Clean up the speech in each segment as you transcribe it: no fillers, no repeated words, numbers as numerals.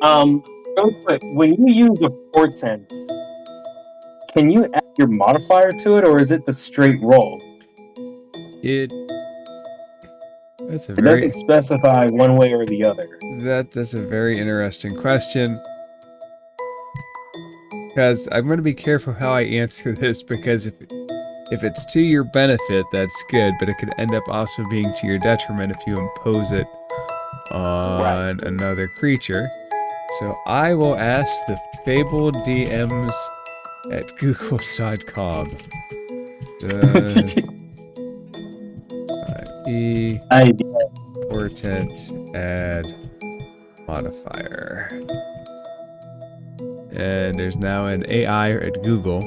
Real quick, when you use a portent, can you add your modifier to it, or is it the straight roll? It that's a It very doesn't specify one way or the other. that's a very interesting question. Because I'm going to be careful how I answer this, because if it's to your benefit, that's good, but it could end up also being to your detriment if you impose it on another creature. So I will ask the fabled DMs at google.com. Does E portent add modifier? And there's now an AI at Google. Of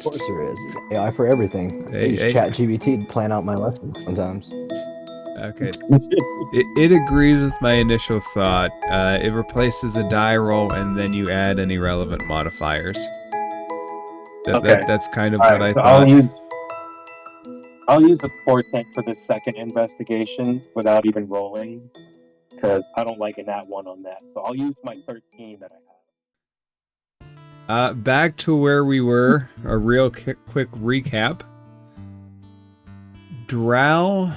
course there is. AI for everything. I use ChatGPT to plan out my lessons sometimes. Okay. It agrees with my initial thought. It replaces the die roll, and then you add any relevant modifiers. That's kind of what I thought. I'll use a portent for the second investigation without even rolling, because I don't like a nat 1 on that. So I'll use my 13 that I have. Back to where we were. A real quick recap. Drow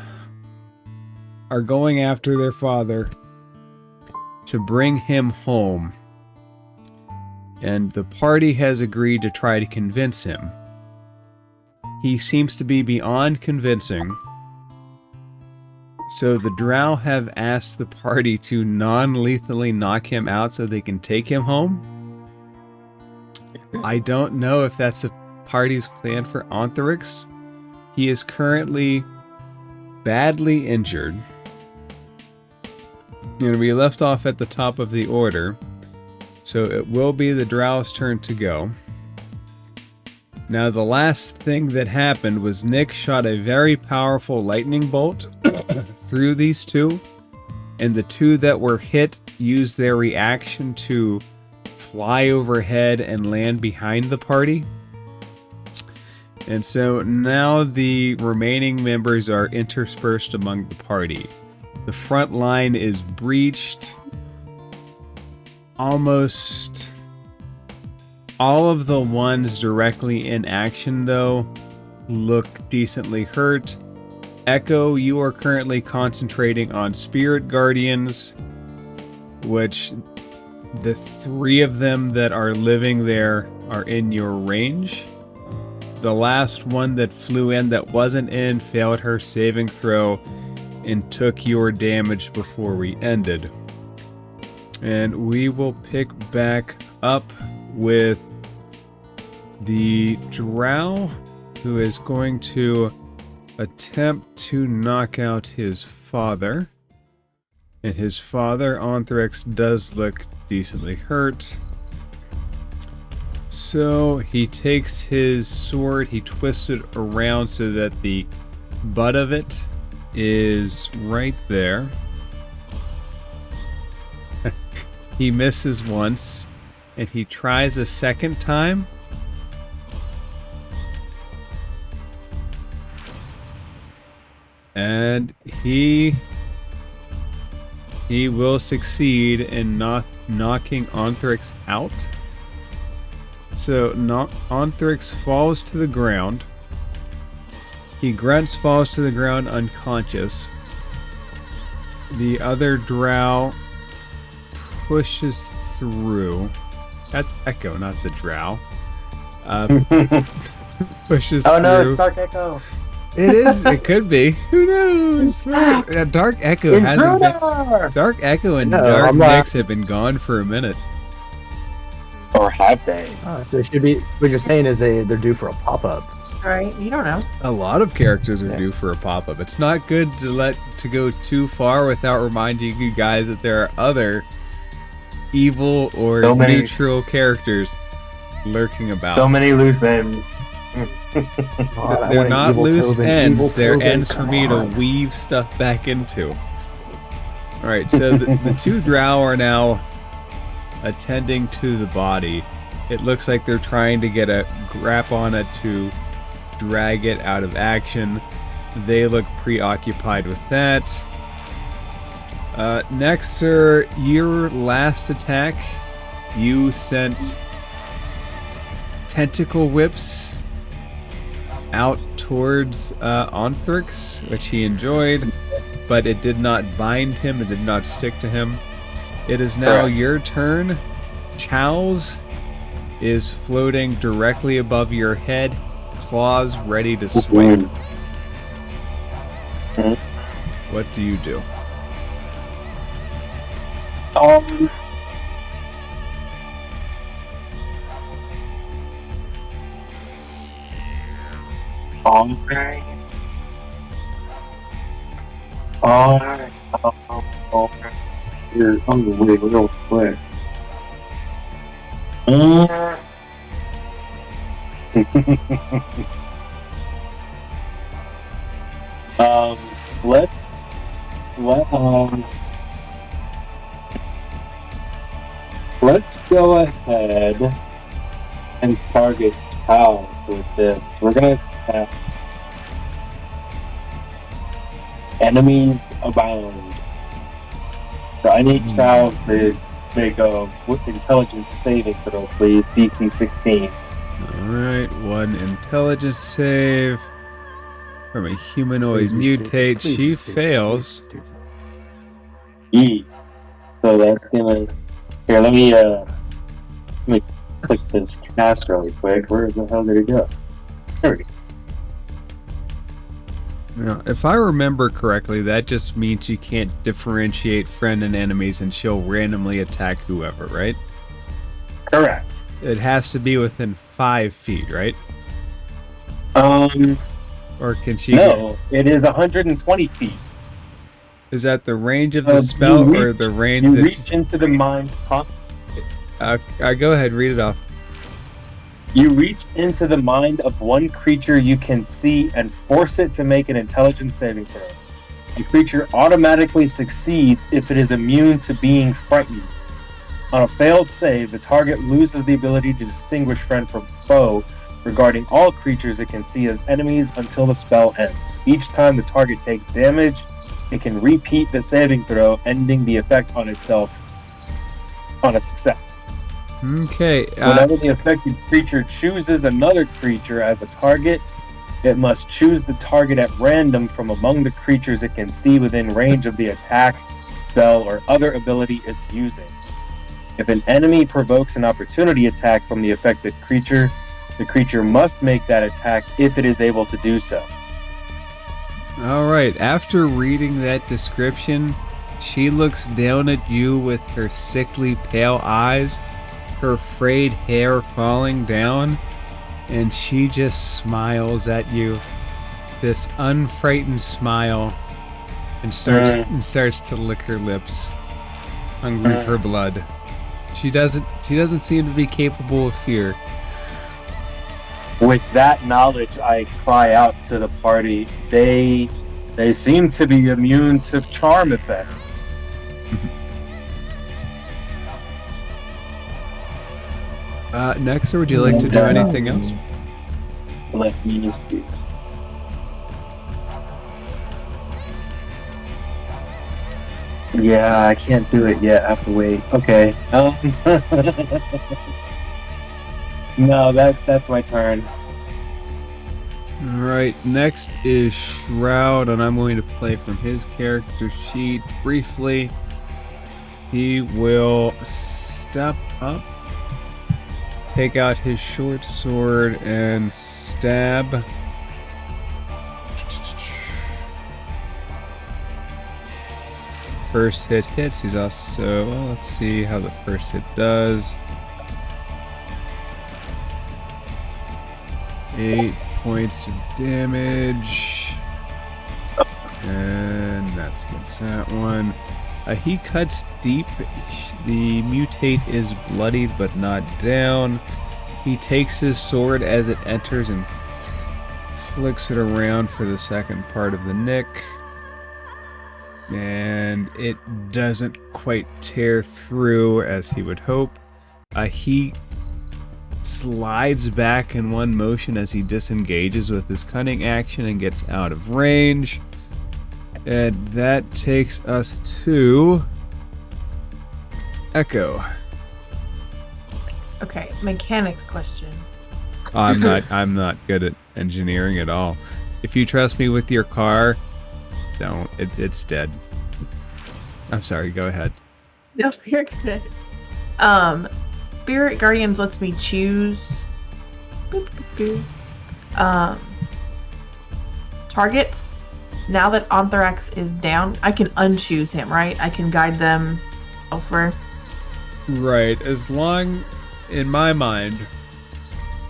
are going after their father to bring him home, and the party has agreed to try to convince him. He seems to be beyond convincing, so the Drow have asked the party to non-lethally knock him out so they can take him home. I don't know if that's the party's plan for Ontharix. He is currently badly injured. And we left off at the top of the order, so it will be the Drow's turn to go. Now, the last thing that happened was Nick shot a very powerful lightning bolt through these two, and the two that were hit used their reaction to fly overhead and land behind the party. And so now the remaining members are interspersed among the party. The front line is breached. Almost all of the ones directly in action, though, look decently hurt. Echo, you are currently concentrating on Spirit Guardians, which the 3 of them that are living there are in your range. The last one that flew in that wasn't in failed her saving throw and took your damage before we ended. And we will pick back up with the Drow, who is going to attempt to knock out his father. And his father, Ontharix, does look decently hurt. So he takes his sword, he twists it around so that the butt of it is right there. He misses once, and he tries a second time. And he will succeed in knocking Ontharix out. So Ontharix falls to the ground. He grunts, falls to the ground unconscious. The other Drow pushes through. That's Echo, not the Drow. Pushes through. Oh no, it's Dark Echo. It is. It could be. Who knows? Dark Echo hasn't been. Dark Echo and Dark Nyx have been gone for a minute. Or have they? Oh, so they should be. What you're saying is they're due for a pop-up. Right, you don't know. A lot of characters are due for a pop-up. It's not good to go too far without reminding you guys that there are other evil or neutral characters lurking about. So many loose ends. They're not loose ends. They're ends for me to weave stuff back into. Alright, so the 2 Drow are now attending to the body. It looks like they're trying to get a grip on it to drag it out of action. They look preoccupied with that. Next, sir, your last attack, you sent tentacle whips out towards Onthrix, which he enjoyed, but it did not bind him, it did not stick to him. It is now your turn. Chow's is floating directly above your head, claws ready to swing. What do you do? Okay. Alright. You're on the way real quick. Let's go ahead and target Cal with this. We're gonna have enemies abound. So I need Cal to make a intelligence saving throw, please. DC 16. Alright, one intelligence save from a humanoid mutate. She fails. E. So that's gonna. Here, let me click this cast really quick. Where the hell did it go? There we go. Now, if I remember correctly, that just means she can't differentiate friend and enemies, and she'll randomly attack whoever, right? Correct. It has to be within 5 feet, right? Or can she? No, it is 120 feet. Is that the range of the spell, or the range you that reach into the mind? Huh? Go ahead, read it off. You reach into the mind of one creature you can see and force it to make an intelligence saving throw. The creature automatically succeeds if it is immune to being frightened. On a failed save, the target loses the ability to distinguish friend from foe regarding all creatures it can see as enemies until the spell ends. Each time the target takes damage, it can repeat the saving throw, ending the effect on itself on a success. Okay. Whenever the affected creature chooses another creature as a target, it must choose the target at random from among the creatures it can see within range of the attack, spell, or other ability it's using. If an enemy provokes an opportunity attack from the affected creature, the creature must make that attack if it is able to do so. Alright, after reading that description, she looks down at you with her sickly pale eyes, her frayed hair falling down, and she just smiles at you, this unfrightened smile, and starts to lick her lips, hungry for blood. She doesn't seem to be capable of fear. With that knowledge, I cry out to the party. They seem to be immune to charm effects. Next, or would you like to do anything else? Let me see. Yeah, I can't do it yet. I have to wait. Okay. No, that's my turn. Alright, next is Shroud, and I'm going to play from his character sheet briefly. He will step up, take out his short sword, and stab. First hit hits. He's also, well, let's see how the first hit does. 8 points of damage. And that's against that one. He cuts deep. The mutate is bloodied but not down. He takes his sword as it enters and flicks it around for the second part of the nick. And it doesn't quite tear through as he would hope. He slides back in one motion as he disengages with his cunning action and gets out of range. And that takes us to Echo. Okay, mechanics question. I'm not good at engineering at all. If you trust me with your car, don't. It's dead. I'm sorry, go ahead. No, you're good. Spirit Guardians lets me choose targets. Now that Anthrax is down, I can unchoose him, right? I can guide them elsewhere. Right, in my mind,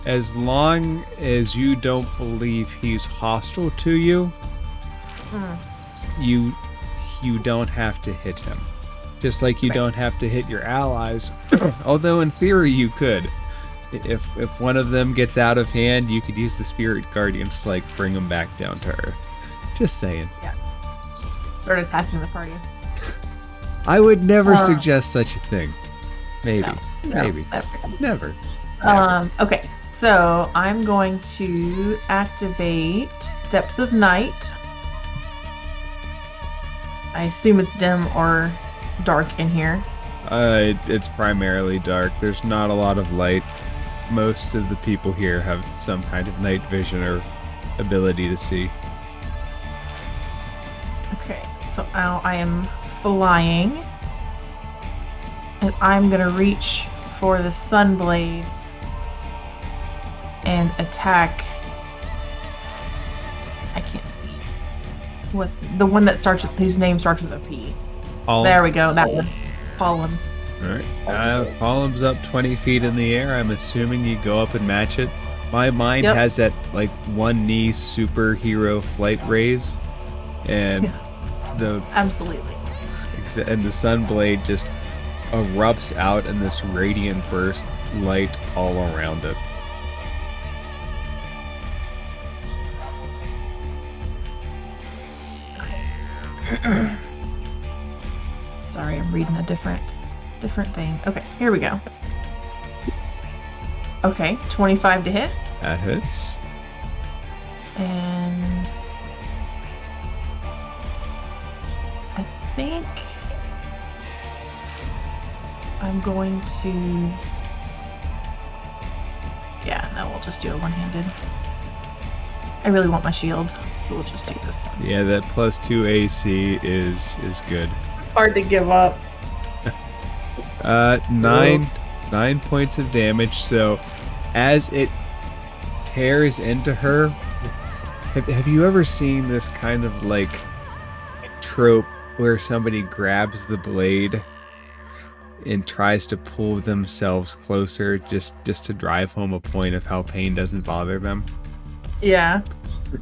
as long as you don't believe he's hostile to you, you don't have to hit him. Just like you don't have to hit your allies, although in theory you could. If one of them gets out of hand, you could use the Spirit Guardians to bring them back down to Earth. Just saying. Yeah. Start attacking the party. I would never suggest such a thing. Maybe. No, Maybe. Never. Okay, so I'm going to activate Steps of Night. I assume it's dim or dark in here. It's primarily dark. There's not a lot of light. Most of the people here have some kind of night vision or ability to see. Okay, so now I am flying. And I'm going to reach for the Sunblade and attack. I can't see. What the one that starts with, whose name starts with a P. There we go, that one. Pollen. Alright. Pollen's up 20 feet in the air. I'm assuming you go up and match it. My mind has that one knee superhero flight raise. And absolutely. And the Sunblade just erupts out in this radiant burst light all around it. Sorry, I'm reading a different thing. Okay, here we go. Okay, 25 to hit. That hits. And I think I'm going to... Yeah, no, we'll just do it one-handed. I really want my shield, so we'll just do this one. Yeah, that +2 AC is good. It's hard to give up. 9 points of damage. So as it tears into her, have you ever seen this kind of trope where somebody grabs the blade and tries to pull themselves closer just to drive home a point of how pain doesn't bother them? Yeah.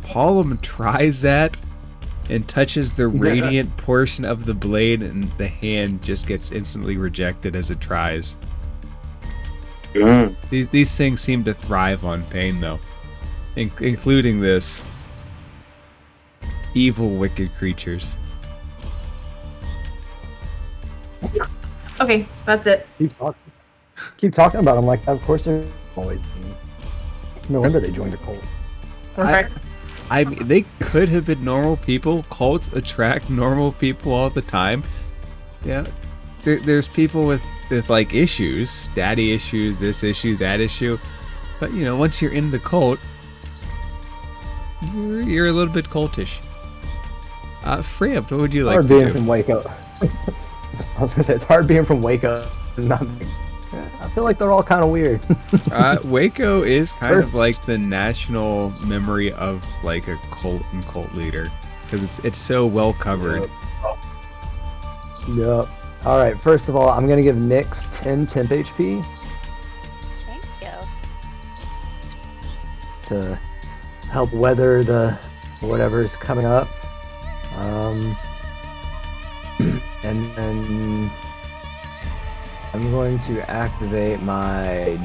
Paulum tries that and touches the radiant portion of the blade, and the hand just gets instantly rejected as it tries. These things seem to thrive on pain, though, including this. Evil, wicked creatures. Okay, that's it. Keep talking about them like that. Of course, they're always been. No wonder they joined a cult. Okay. I mean, they could have been normal people. Cults attract normal people all the time. Yeah, there's people with issues, daddy issues, this issue, that issue. But once you're in the cult, you're a little bit cultish. Framp, what would you like to do? Hard being from Waco. I was gonna say it's hard being from Waco. I feel like they're all kind of weird. Waco is kind of like the national memory of a cult and cult leader because it's so well covered. Yep. All right. First of all, I'm gonna give Nyx 10 temp HP. Thank you. To help weather the whatever's coming up. And then I'm going to activate my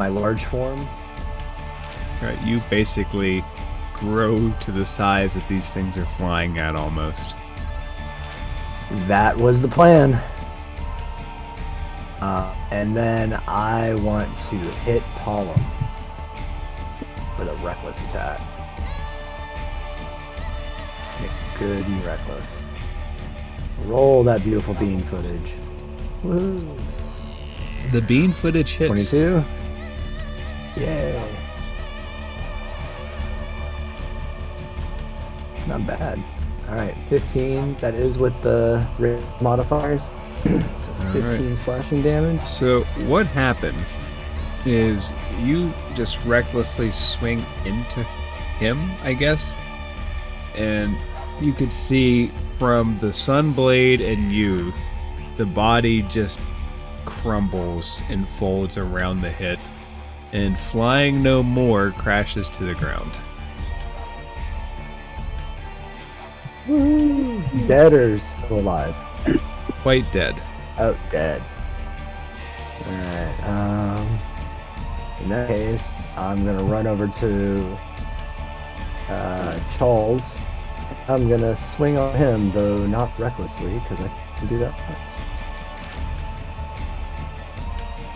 large form. Right, you basically grow to the size that these things are flying at almost. That was the plan. And then I want to hit Pollen with a reckless attack. good and reckless. Roll that beautiful bean footage. Woo! The bean footage hits. 22. Yay. Not bad. Alright, 15. That is with the rate modifiers. So 15 slashing damage. So what happens is you just recklessly swing into him, I guess. And you could see from the Sunblade and you, the body just crumbles and folds around the hit. And flying no more crashes to the ground. Woo! Dead or still alive? Quite dead. Oh, dead. Alright, in that case, I'm gonna run over to Charles. I'm gonna swing on him, though not recklessly, because I can do that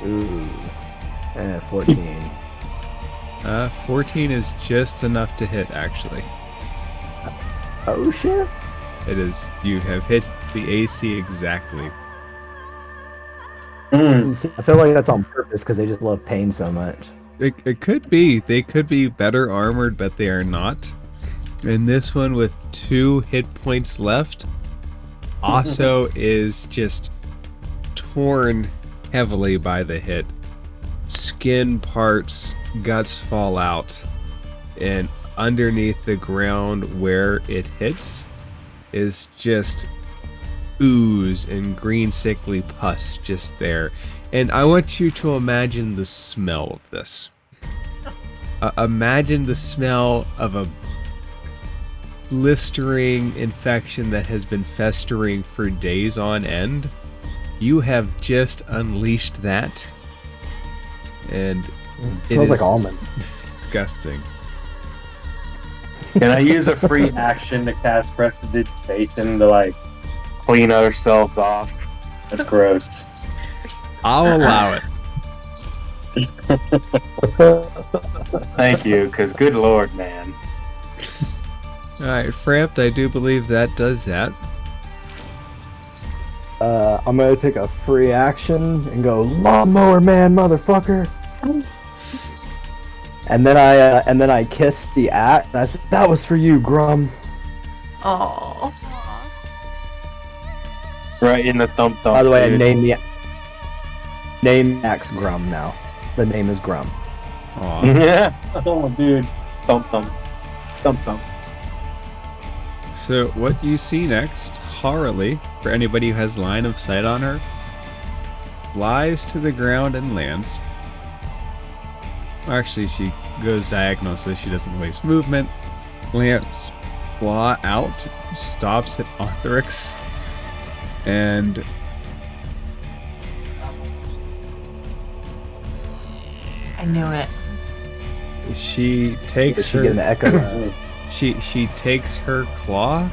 once. Ooh. 14. 14 is just enough to hit, actually. Oh shit! It is, you have hit the AC exactly. I feel like that's on purpose because they just love pain so much. It could be. They could be better armored, but they are not. And this one with 2 hit points left also is just torn heavily by the hit. Skin parts, guts fall out, and underneath the ground where it hits is just ooze and green sickly pus just there. And I want you to imagine the smell of this. Imagine the smell of a blistering infection that has been festering for days on end. You have just unleashed that, and It smells like almonds. disgusting. Can I use a free action to cast Prestidigitation to like clean ourselves off? That's gross. I'll allow it. Thank you, because good lord, man. Alright, Framped, I do believe that does that. I'm gonna take a free action and go lawnmower man, motherfucker. And then I kiss the axe and I said, "That was for you, Grum." Oh. Right in the thump thump. By the way, I dude. name the axe Grum now. The name is Grum. Aw. Yeah. Oh, dude. Thump thump. Thump thump. So what you see next, Harley, for anybody who has line of sight on her, flies to the ground and lands. Actually, she goes diagonal so she doesn't waste movement. Lands claw out, stops at Arthurix, and I knew it. she takes Did she get an her echo? she takes her claw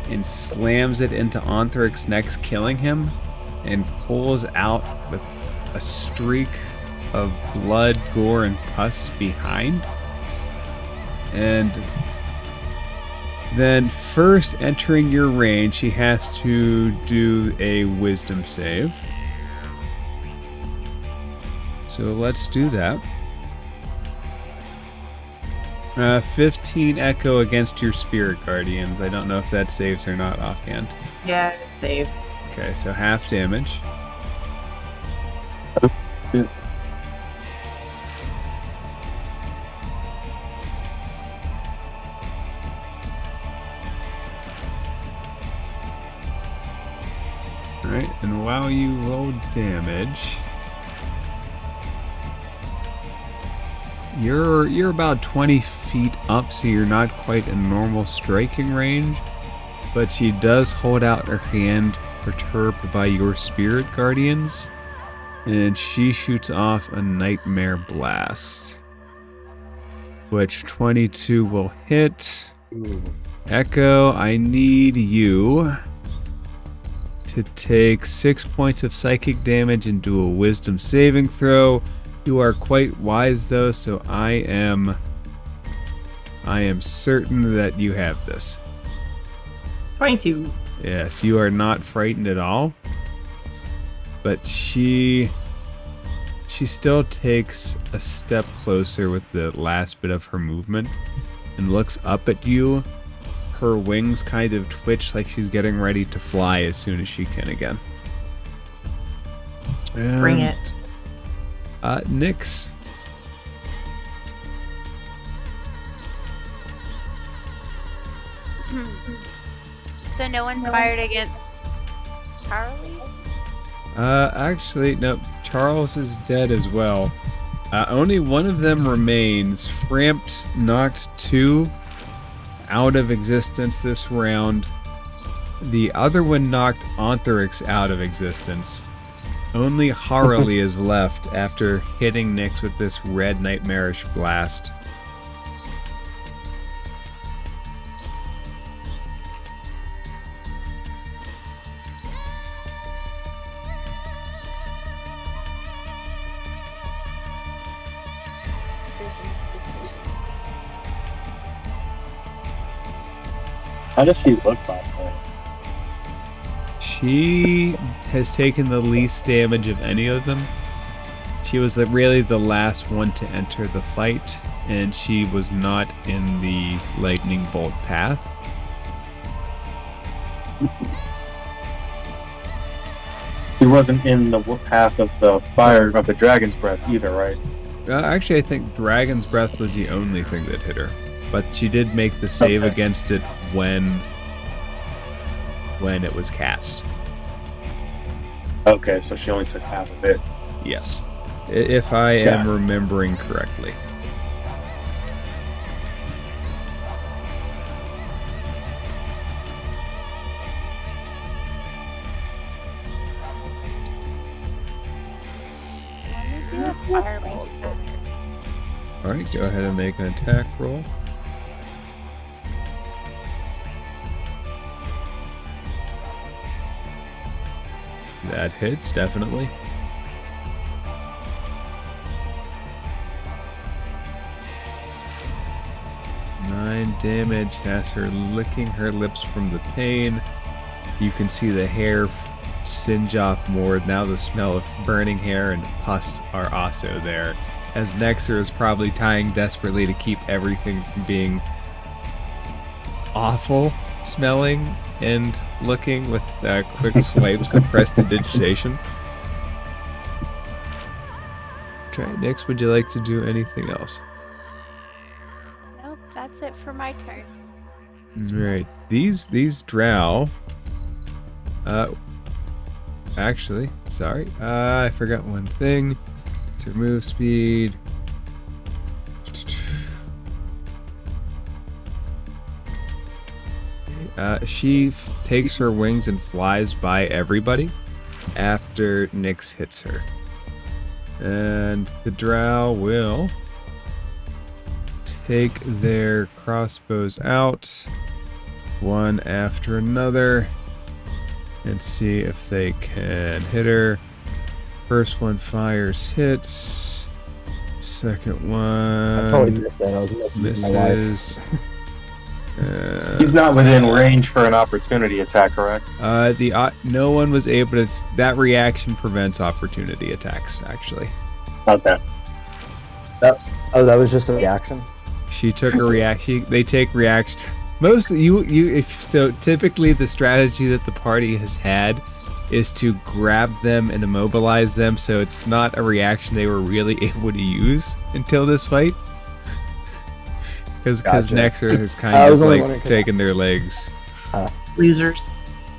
and slams it into Arthurix's neck, killing him, and pulls out with a streak of blood, gore, and pus behind. And then, first entering your range, she has to do a wisdom save. So let's do that. 15 echo against your spirit guardians. I don't know if that saves or not offhand. Yeah, it saves. Okay, so half damage. Alright, and while you roll damage, you're about 20 feet up, so you're not quite in normal striking range, but she does hold out her hand, perturbed by your spirit guardians, and she shoots off a nightmare blast, which 22 will hit. Echo, I need you to take 6 points of psychic damage and do a wisdom saving throw. You are quite wise though, so I am certain that you have this. 22. Yes, you are not frightened at all. But she still takes a step closer with the last bit of her movement and looks up at you. Her wings kind of twitch like she's getting ready to fly as soon as she can again. Bring it. Nyx. So no one's fired against Charlie? Actually, no. Charles is dead as well. Only one of them remains. Frampt knocked 2 out of existence this round. The other one knocked Ontherix out of existence. Only Harley is left after hitting Nyx with this red nightmarish blast. Decisions. How does she look like her? She has taken the least damage of any of them. She was really the last one to enter the fight, and she was not in the lightning bolt path. She wasn't in the path of the fire of the dragon's breath either, right? Actually, I think Dragon's Breath was the only thing that hit her. But she did make the save against it when it was cast. Okay, so she only took half of it. Yes. If I am remembering correctly. Let me do a firebolt. Alright, go ahead and make an attack roll. That hits, definitely. Nine damage has her licking her lips from the pain. You can see the hair singe off more. Now the smell of burning hair and pus are also there. As Nexer is probably trying desperately to keep everything from being awful smelling and looking with quick swipes of prestidigitation. Okay, Nyx, would you like to do anything else? Nope, that's it for my turn. Right, these drow. Actually, sorry, I forgot one thing. To move speed. She takes her wings and flies by everybody after Nyx hits her. And the drow will take their crossbows out, one after another, and see if they can hit her. First one fires, hits. Second one I totally missed that. I was missing my wife. misses. He's not within range for an opportunity attack, correct? No one was able to. That reaction prevents opportunity attacks. Actually, Okay. That was just a reaction. she took a reaction. They take reaction. Most typically the strategy that the party has had is to grab them and immobilize them, so it's not a reaction they were really able to use until this fight. Because Gotcha. Nexer has kind I of was only like wondering- taken their legs. Losers.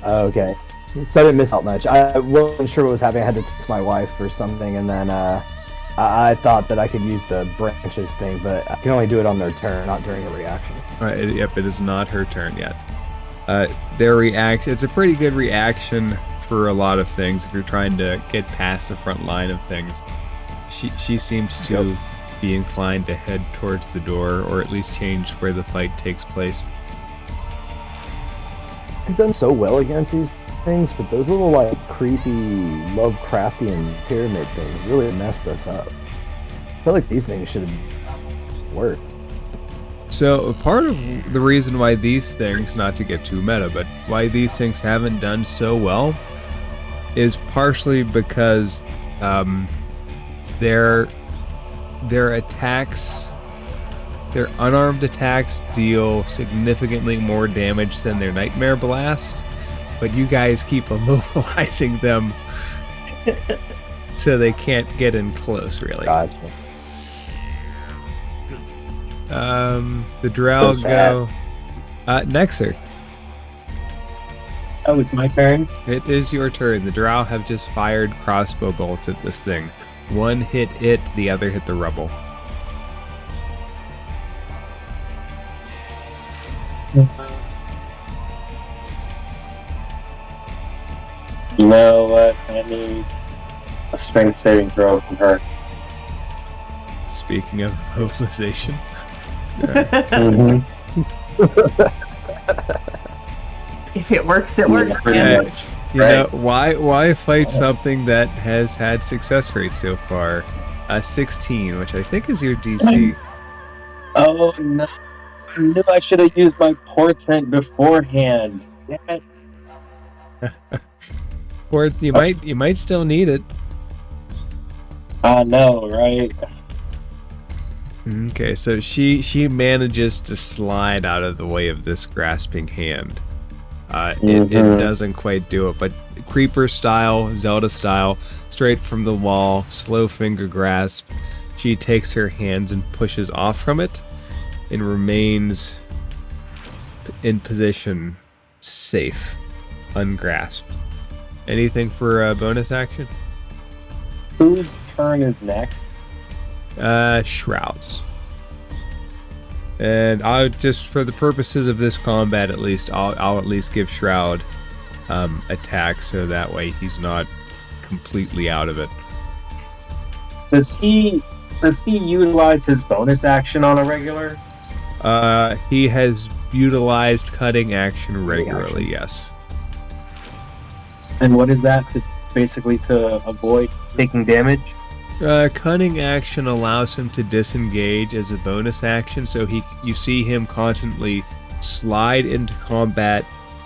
Okay. So I didn't miss out much. I wasn't sure what was happening. I had to text my wife or something, and then I thought that I could use the branches thing, but I can only do it on their turn, not during a reaction. Yep, it is not her turn yet. Their reaction, it's a pretty good reaction for a lot of things if you're trying to get past the front line of things. She seems to be inclined to head towards the door, or at least change where the fight takes place. I've done so well against these things, but those little like creepy Lovecraftian pyramid things really messed us up. I feel like these things should have worked. So part of the reason why these things, not to get too meta, but why these things haven't done so well is partially because their attacks, their unarmed attacks deal significantly more damage than their Nightmare Blast, but you guys keep immobilizing them so they can't get in close, really. Gotcha. The Drow So go... Nexer, Oh, it's my turn. it is your turn. The Drow have just fired crossbow bolts at this thing. One hit it, the other hit the rubble. You know what? I need a strength saving throw from her. Speaking of mobilization. If it works, it works. Pretty man. much. You Right. know, why fight something that has had success rate so far? 16, which I think is your DC. Oh no! I knew I should have used my portent beforehand. Damn it. Or you might still need it. I know, right? Okay, so she manages to slide out of the way of this grasping hand. It doesn't quite do it, but creeper style, Zelda style, straight from the wall, slow finger grasp. She takes her hands and pushes off from it, and remains in position, safe, ungrasped. Anything for a bonus action? Whose turn is next? Shrouds. And I'll just, for the purposes of this combat at least, I'll at least give Shroud attack, so that way he's not completely out of it. Does he utilize his bonus action on a regular? He has utilized cutting action regularly, yes. And what is that? Basically to avoid taking damage? Cutting action allows him to disengage as a bonus action, so you see him constantly slide into combat,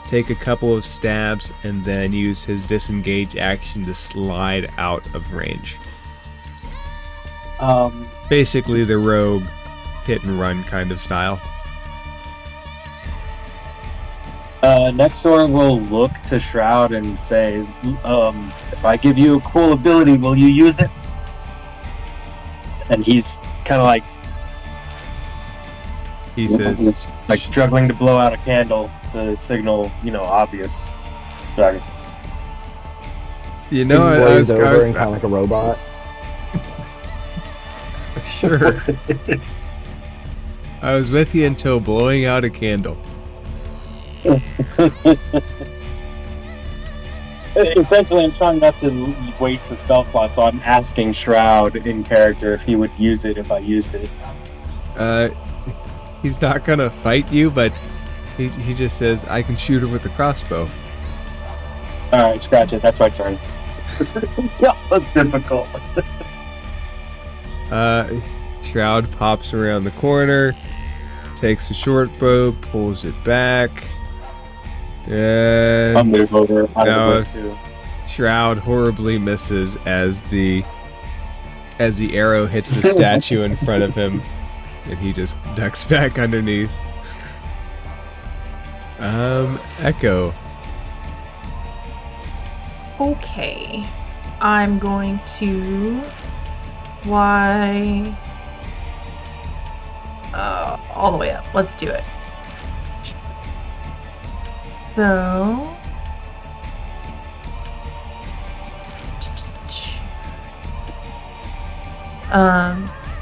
take a couple of stabs, and then use his disengage action to slide out of range. Basically the rogue hit and run kind of style. Nexor will look to Shroud and say, if I give you a cool ability, will you use it? And he's kind of like, He says, like struggling to blow out a candle to signal, obvious. Sorry. you know, I Glazed was over and kind of like a robot. sure. I was with you until blowing out a candle. Essentially, I'm trying not to waste the spell slot, so I'm asking Shroud in character if he would use it if I used it. He's not gonna fight you, but he just says, I can shoot her with the crossbow. Alright, scratch it. That's my turn. Yeah, that's difficult. Shroud pops around the corner, takes a short bow, pulls it back, and I'll move over out No. of the way, too. Shroud horribly misses as the arrow hits the statue in front of him, and he just ducks back underneath. Echo. Okay. I'm going to fly all the way up. Let's do it. So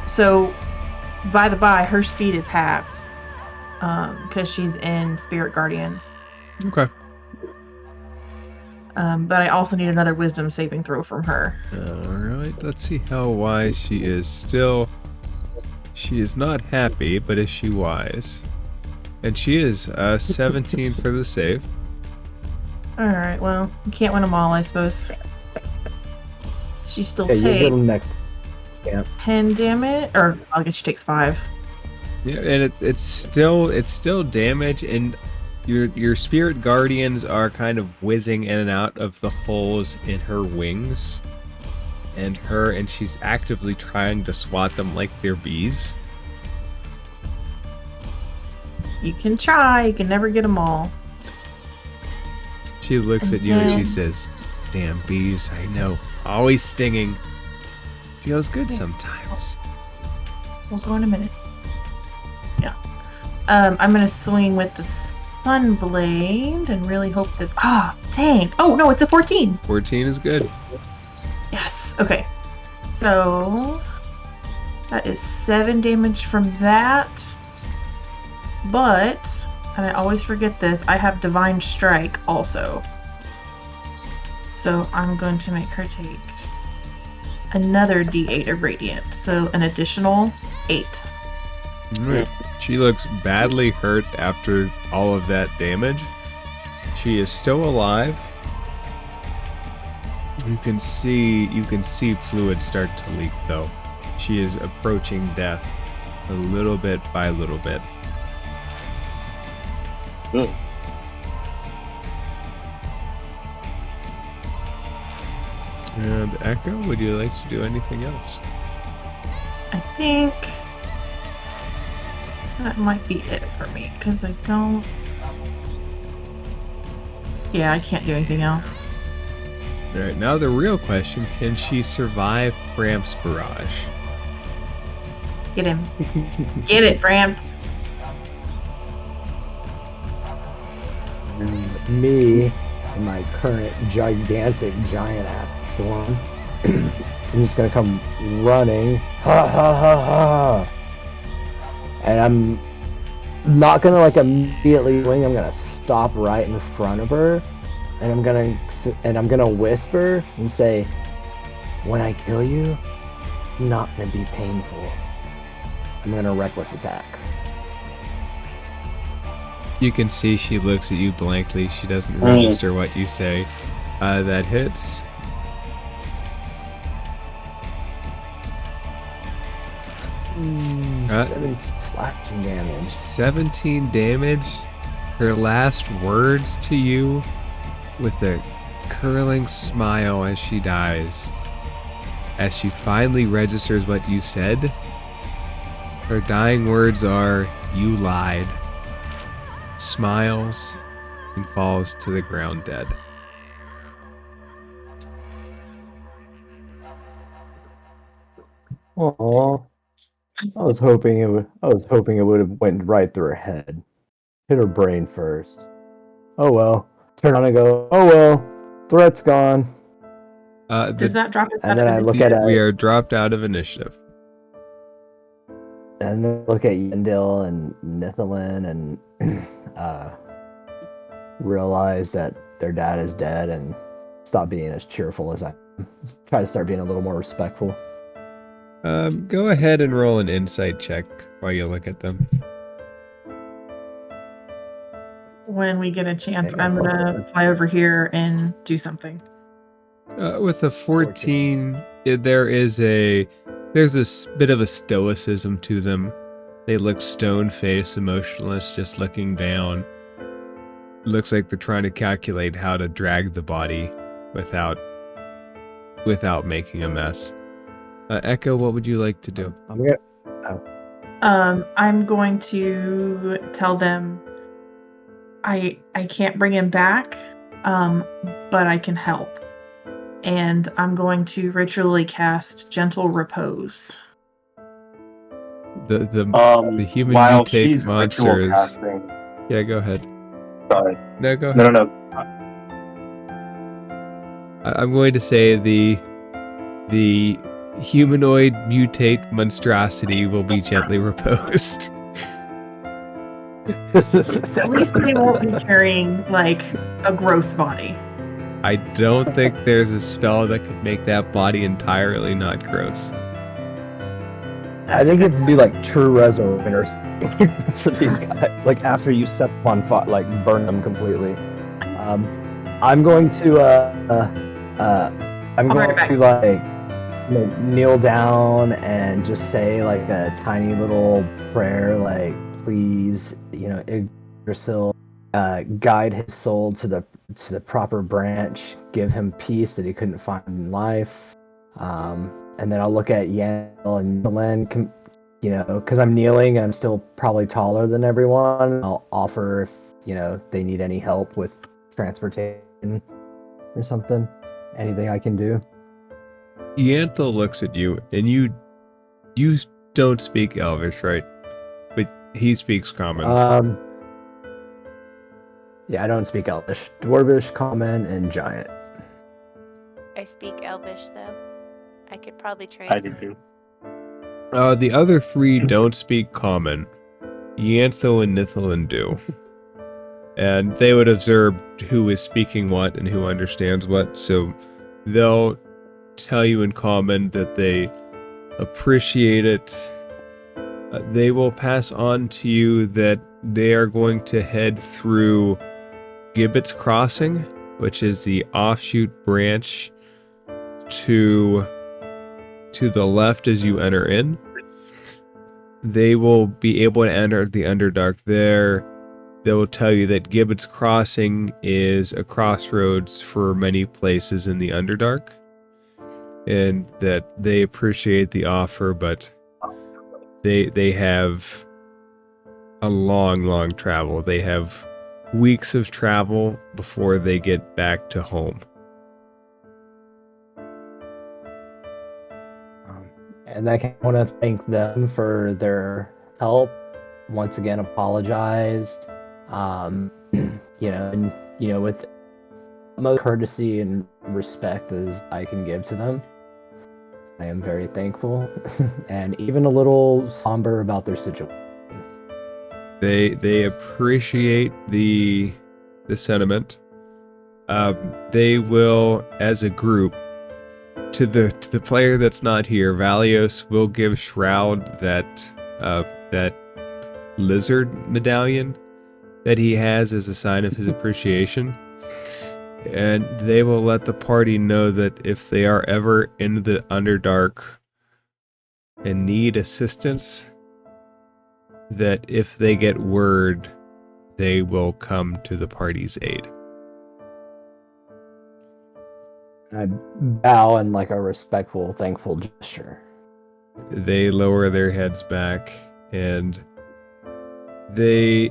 so by the by, her speed is halved because she's in Spirit Guardians. Okay. But I also need another wisdom saving throw from her. Alright, let's see how wise she is. Still, she is not happy, but is she wise? And she is 17 for the save. Alright, well, you can't win them all, I suppose. She still Yeah, you hit takes him next. Yeah. 10 damage, or I guess she takes 5. Yeah, and it's still damage, and your spirit guardians are kind of whizzing in and out of the holes in her wings, and she's actively trying to swat them like they're bees. You can try. You can never get them all. She looks at you and she says, "Damn bees, I know, always stinging. Feels good sometimes." We'll go in a minute. Yeah. I'm gonna swing with the Sunblade and really hope that. Dang! Oh no, it's a 14. 14 is good. Yes. Okay. So that is 7 damage from that. But, and I always forget this, I have Divine Strike also. So I'm going to make her take another D8 of Radiant. So an additional 8. Right. She looks badly hurt after all of that damage. She is still alive. You can see fluid start to leak though. She is approaching death a little bit by little bit. Good. And Echo, would you like to do anything else? I think that might be it for me, because I don't... Yeah, I can't do anything else. Alright, now the real question, can she survive Framps' barrage? Get him. Get it, Framps. Me, in my current gigantic giant ass form, I'm just gonna come running, ha ha ha ha, and I'm not gonna like immediately wing. I'm gonna stop right in front of her, and I'm gonna whisper and say, "When I kill you, it's not gonna be painful. I'm gonna reckless attack." You can see she looks at you blankly. She doesn't register what you say. That hits. Mm, 17 slashing damage. 17 damage. Her last words to you with a curling smile as she dies. As she finally registers what you said, her dying words are, "You lied." Smiles and falls to the ground dead. Aww. I was hoping it would have went right through her head. Hit her brain first. Oh well. Turn on and go, oh well. Threat's gone. Does that drop it? And then I look at we are dropped out of initiative. And then look at Yendil and Nithalin and realize that their dad is dead and stop being as cheerful as I am. Try to start being a little more respectful. Go ahead and roll an insight check while you look at them. When we get a chance, Okay, I'm plus gonna fly over here and do something. With a 14, there's a bit of a stoicism to them. They look stone-faced, emotionless, just looking down. Looks like they're trying to calculate how to drag the body without making a mess. Echo, what would you like to do? I'm going to tell them I can't bring him back, but I can help. And I'm going to ritually cast Gentle Repose. The human while mutate she's ritual monsters. casting. Yeah, go ahead. Sorry. No, go ahead. No. I'm going to say the humanoid mutate monstrosity will be gently reposed. At least they won't be carrying, like, a gross body. I don't think there's a spell that could make that body entirely not gross. I think it'd be like true resurrection or something for these guys. Like after you set them on fire, like burn them completely. I'm going to like kneel down and just say like a tiny little prayer, like, please, Yggdrasil, guide his soul to the proper branch, give him peace that he couldn't find in life. And then I'll look at Yandel and Len, because I'm kneeling and I'm still probably taller than everyone. I'll offer if they need any help with transportation or something, anything I can do. Yantha looks at you, and you don't speak Elvish, right? But he speaks Common. Yeah, I don't speak Elvish. Dwarvish, Common, and Giant. I speak Elvish, though. I could probably I do translate. too. The other three don't speak Common. Yantho and Nithalin do. And they would observe who is speaking what and who understands what, so they'll tell you in Common that they appreciate it. They will pass on to you that they are going to head through Gibbet's Crossing, which is the offshoot branch to the left as you enter in. They will be able to enter the Underdark there. They will tell you that Gibbet's Crossing is a crossroads for many places in the Underdark, and that they appreciate the offer, but they have a long travel. They have weeks of travel before they get back to home. And I want to thank them for their help. Once again, apologized. With most courtesy and respect as I can give to them. I am very thankful and even a little somber about their situation. They appreciate the sentiment. They will, as a group, to the player that's not here, Valios will give Shroud that lizard medallion that he has as a sign of his appreciation. And they will let the party know that if they are ever in the Underdark and need assistance, that if they get word, they will come to the party's aid. I bow in like a respectful, thankful gesture. They lower their heads back, and they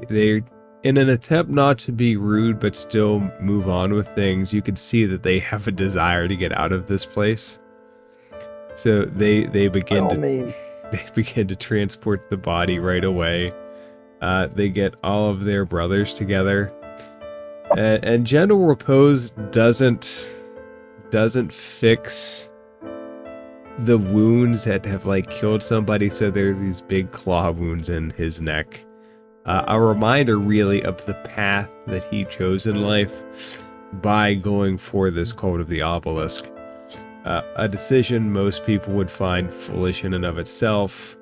in an attempt not to be rude but still move on with things, you can see that they have a desire to get out of this place. So they begin to transport the body right away. They get all of their brothers together, and gentle repose doesn't fix the wounds that have killed somebody. So there's these big claw wounds in his neck. A reminder, really, of the path that he chose in life by going for this Cult of the Obelisk. A decision most people would find foolish in and of itself.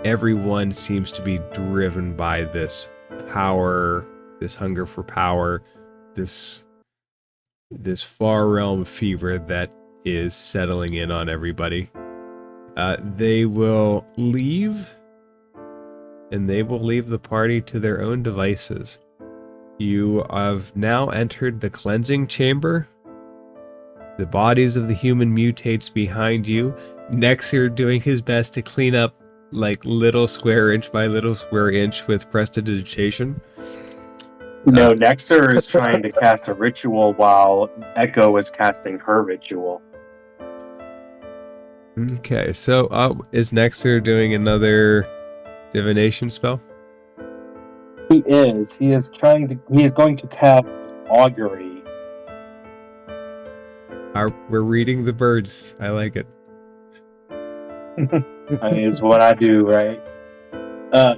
Everyone seems to be driven by this power, this hunger for power, this far realm fever that is settling in on everybody. They will leave, and they will leave the party to their own devices. You have now entered the cleansing chamber. The bodies of the human mutates behind you. Nexer doing his best to clean up little square inch by little square inch with prestidigitation. No, Nexer is trying to cast a ritual while Echo is casting her ritual. Okay, so is Nexer doing another divination spell? He is. He is going to cast augury. We're reading the birds. I like it. Is what I do, right?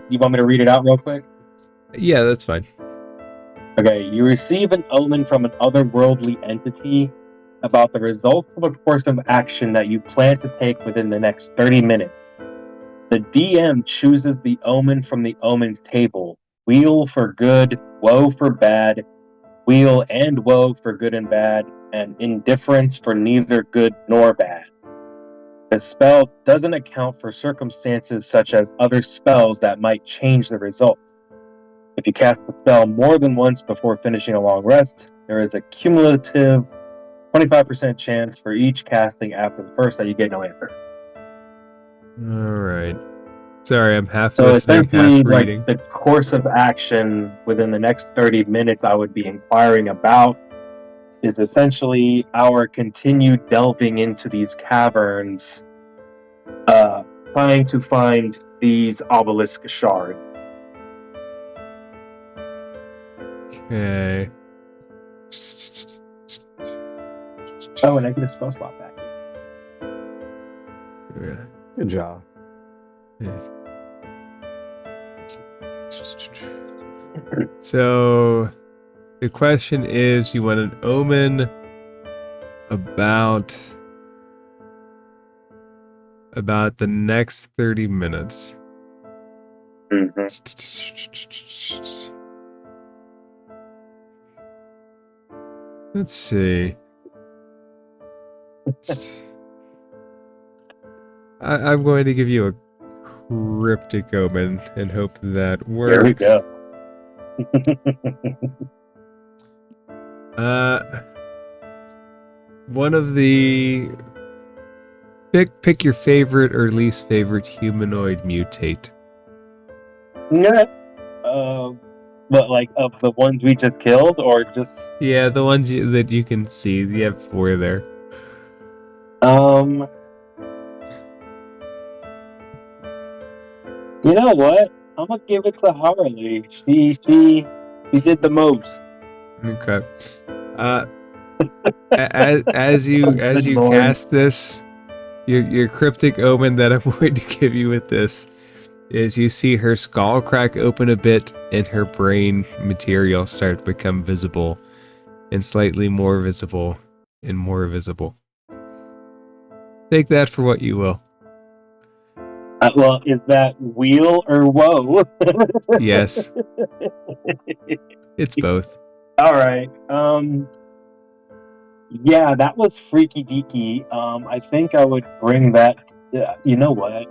You want me to read it out real quick? Yeah, that's fine. Okay, you receive an omen from an otherworldly entity about the results of a course of action that you plan to take within the next 30 minutes. The DM chooses the omen from the omens table. Weal for good, woe for bad, weal and woe for good and bad, and indifference for neither good nor bad. The spell doesn't account for circumstances such as other spells that might change the result. If you cast the spell more than once before finishing a long rest, there is a cumulative 25% chance for each casting after the first that you get no answer. Alright. Sorry, I'm half So listening, essentially, half reading. like the course of action within the next 30 minutes I would be inquiring about is essentially our continued delving into these caverns, trying to find these obelisk shards. Okay. Oh, and I get a spell slot back. Good job. So, the question is, you want an omen about the next 30 minutes. Mm-hmm. Let's see. I'm going to give you a cryptic omen and hope that works. There we go. One of the pick your favorite or least favorite humanoid mutate. Yeah. But like of the ones we just killed, or just Yeah, the ones that you can see. You have 4 there. You know what? I'm gonna give it to Harley. She did the most. Okay. As you cast this, your cryptic omen that I'm going to give you with this is you see her skull crack open a bit and her brain material start to become visible and slightly more visible and more visible. Take that for what you will. Well, is that wheel or woe? Yes. It's both. All right. Yeah, that was freaky deaky. I think I would bring that. You know what?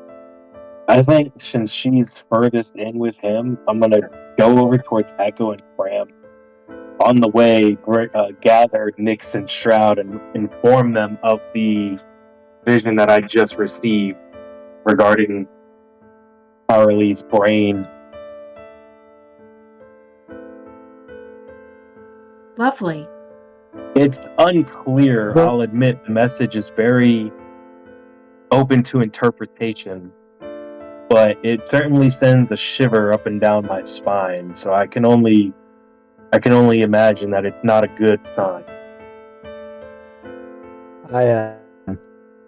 I think since she's furthest in with him, I'm gonna go over towards Echo and Fram. On the way, gather Nyx and Shroud and inform them of the vision that I just received regarding Harley's brain. Lovely. It's unclear, I'll admit. The message is very open to interpretation, but it certainly sends a shiver up and down my spine, so I can only imagine that it's not a good sign.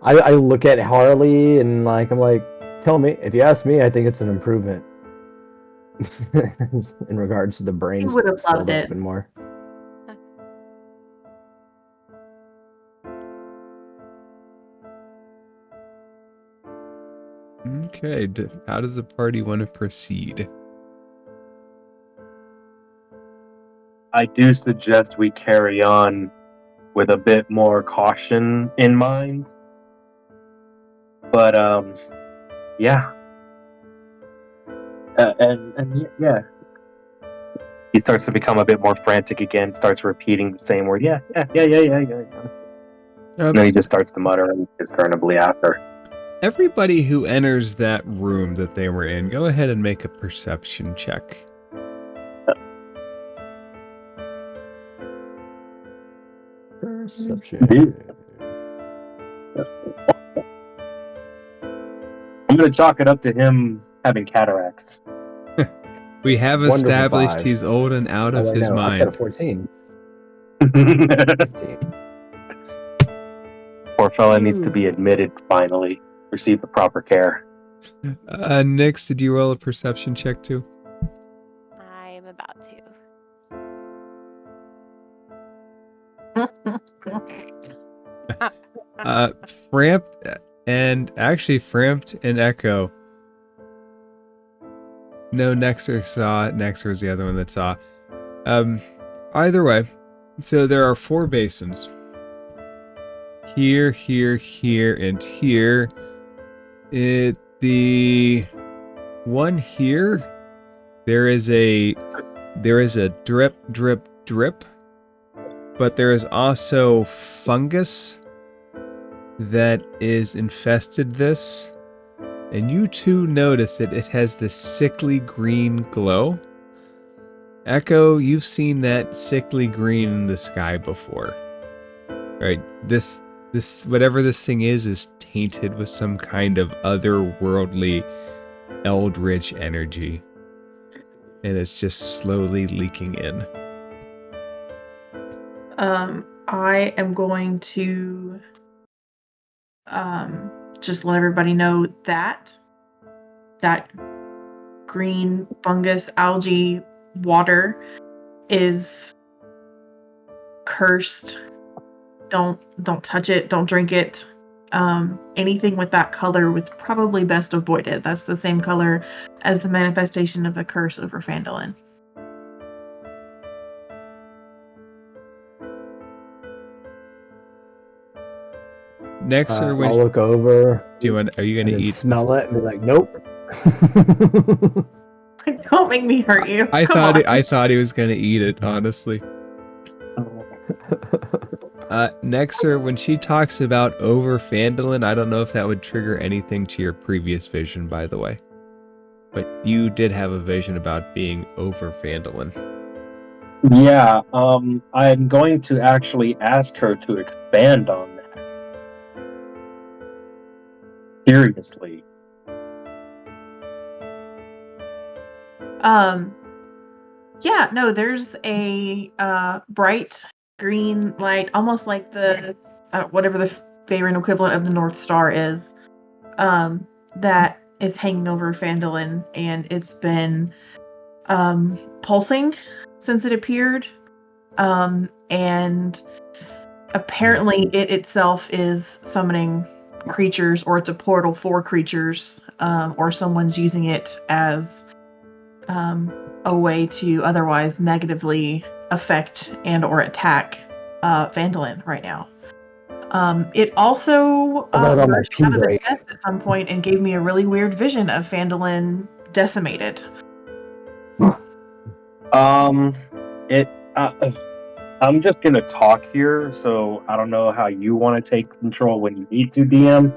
I look at Harley and I'm like, tell me. If you ask me, I think it's an improvement in regards to the brain You would have still loved it. open more. Okay, how does the party want to proceed? I do suggest we carry on with a bit more caution in mind. But yeah. And yeah. He starts to become a bit more frantic again, starts repeating the same word. Yeah. And then he just starts to mutter and discernibly after. Everybody who enters that room that they were in, go ahead and make a perception check. Perception. I'm going to chalk it up to him having cataracts. We have Wonderful established 5. he's old and out of his I've got a mind. 14. 14. Poor fella needs to be admitted finally. Receive the proper care. Nyx, did you roll a perception check too? I am about to. Frampt and Echo. No, Nexer saw. Nexer was the other one that saw. Either way, so there are 4 basins. here, and here. The one here, there is a drip, but there is also fungus that is infested this. And you too notice that it has this sickly green glow. Echo, you've seen that sickly green in the sky before. Right? This whatever this thing is tainted with some kind of otherworldly eldritch energy. And it's just slowly leaking in. I am going to just let everybody know that green fungus algae water is cursed. Don't touch it, don't drink it. Anything with that color was probably best avoided. That's the same color as the manifestation of the curse over Phandalin. Next, I'll look over. are you gonna eat? Smell it and be like, nope. Don't make me hurt you. I Come on. thought he was gonna eat it, honestly. Nexer, when she talks about over Phandalin, I don't know if that would trigger anything to your previous vision, by the way. But you did have a vision about being over Phandalin. Yeah, I'm going to actually ask her to expand on that. Seriously. Yeah, no, there's a bright green light, almost like the whatever the Faerun equivalent of the North Star is, that is hanging over Phandalin, and it's been pulsing since it appeared, and apparently it itself is summoning creatures, or it's a portal for creatures, or someone's using it as a way to otherwise negatively affect and or attack Phandalin right now. It also burst out of the chest at some point and gave me a really weird vision of Phandalin decimated. I'm just gonna talk here, so I don't know how you want to take control when you need to, DM.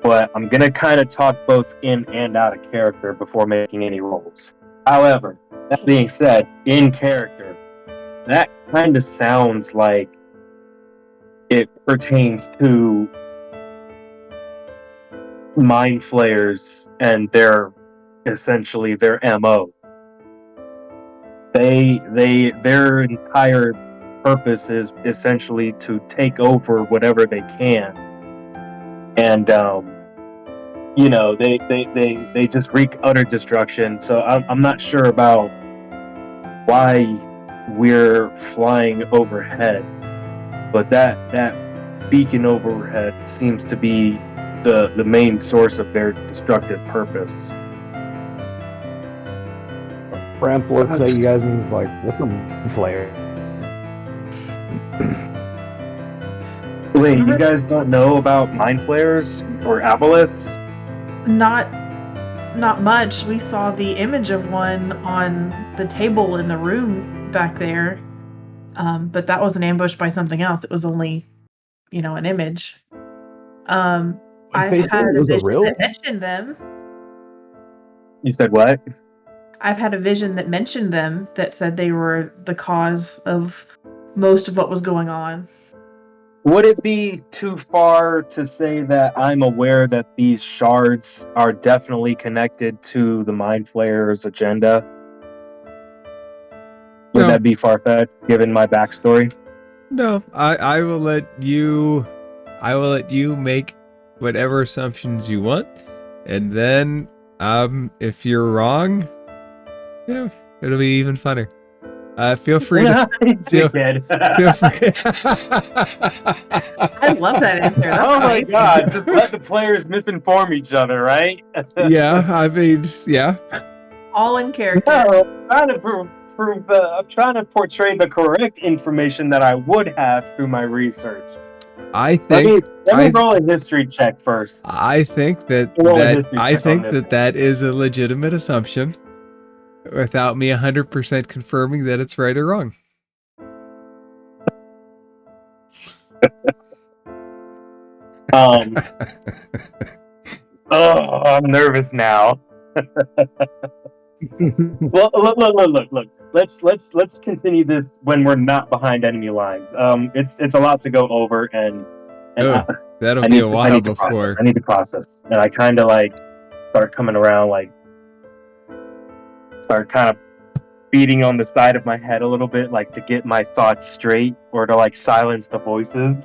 But I'm gonna kind of talk both in and out of character before making any rolls. However, that being said, in character, that kind of sounds like it pertains to mind flayers and their MO. Their entire purpose is essentially to take over whatever they can, and they just wreak utter destruction. So I'm not sure about why we're flying overhead, but that beacon overhead seems to be the main source of their destructive purpose. Ramp looks at you guys and is like, "What's a flare?" Wait, you guys don't know about mind flayers or aboleths? Not much. We saw the image of one on the table in the room back there, but that was an ambush by something else. It was only, an image. I've had a vision that mentioned them. You said what? I've had a vision that mentioned them, that said they were the cause of most of what was going on. Would it be too far to say that I'm aware that these shards are definitely connected to the Mind Flayer's agenda? Would that be far-fetched, given my backstory? No, I will let you make whatever assumptions you want, and then if you're wrong, it'll be even funner. Feel free to feel free. I love that answer. That's oh my god! Just let the players misinform each other, right? Yeah, I mean, yeah. All in character. No, I'm trying to portray the correct information that I would have through my research. Let me roll a history check first. I think that Roll a history check on this. that is a legitimate assumption, without me 100% confirming that it's right or wrong. Oh, I'm nervous now. Well, look. Let's continue this when we're not behind enemy lines. It's a lot to go over, and that'll I be need a to, while I need to before. process. I need to process, and I kind of like start coming around, like start kind of beating on the side of my head a little bit, like to get my thoughts straight or to like silence the voices.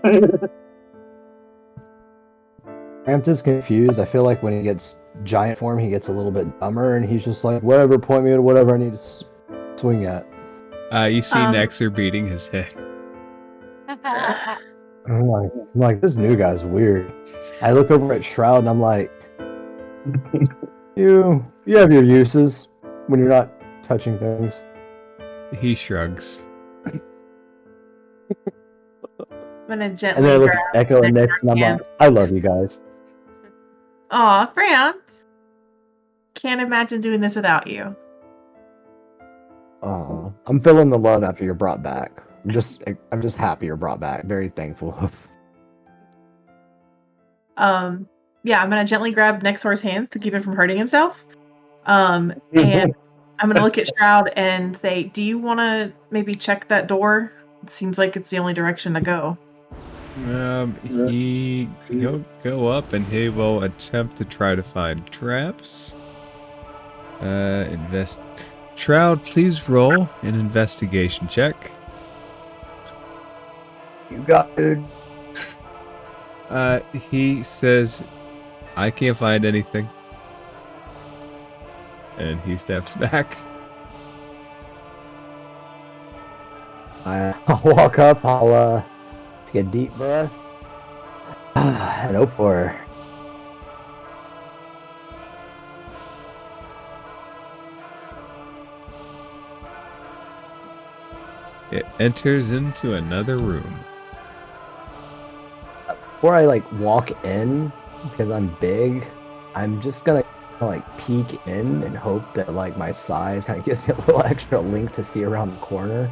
Hampton's confused. I feel like when he gets giant form, he gets a little bit dumber, and he's just like, whatever, point me to whatever I need to swing at. You see Nexer beating his head. I'm like, this new guy's weird. I look over at Shroud, and I'm like, you have your uses when you're not touching things. He shrugs. I'm gonna And gently then I look grab at Echo and Nick, and I'm hand. like, I love you guys. Aw, France. Can't imagine doing this without you. I'm feeling the love after you're brought back. I'm just happy you're brought back. Very thankful. Yeah, I'm gonna gently grab Nexor's hands to keep him from hurting himself. And I'm gonna look at Shroud and say, do you wanna maybe check that door? It seems like it's the only direction to go. He'll go up and he will attempt to try to find traps. Shroud, please roll an investigation check. You got it. He says, I can't find anything. And he steps back. I'll walk up, I'll take a deep breath, and hope for her. It enters into another room. Before I like walk in, because I'm big, I'm just gonna like peek in and hope that like my size kind of gives me a little extra length to see around the corner.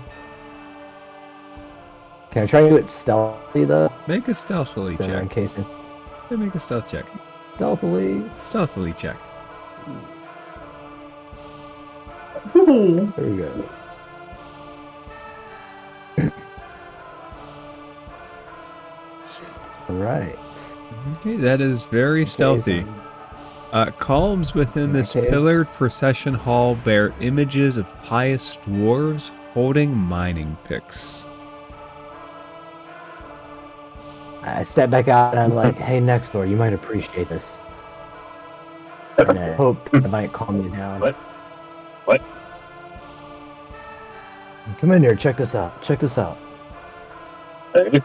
Can I try to do it stealthily though? Make a stealthily So check. in case it... Yeah, make a stealth check. Stealthily. Stealthily check. Ooh. There we go. Alright. Okay, that is very stealthy. Columns within this pillared procession hall bear images of pious dwarves holding mining picks. I step back out and I'm like, hey, next door, you might appreciate this. And I hope it might calm you down. What? Come in here, check this out. Check this out. Hey,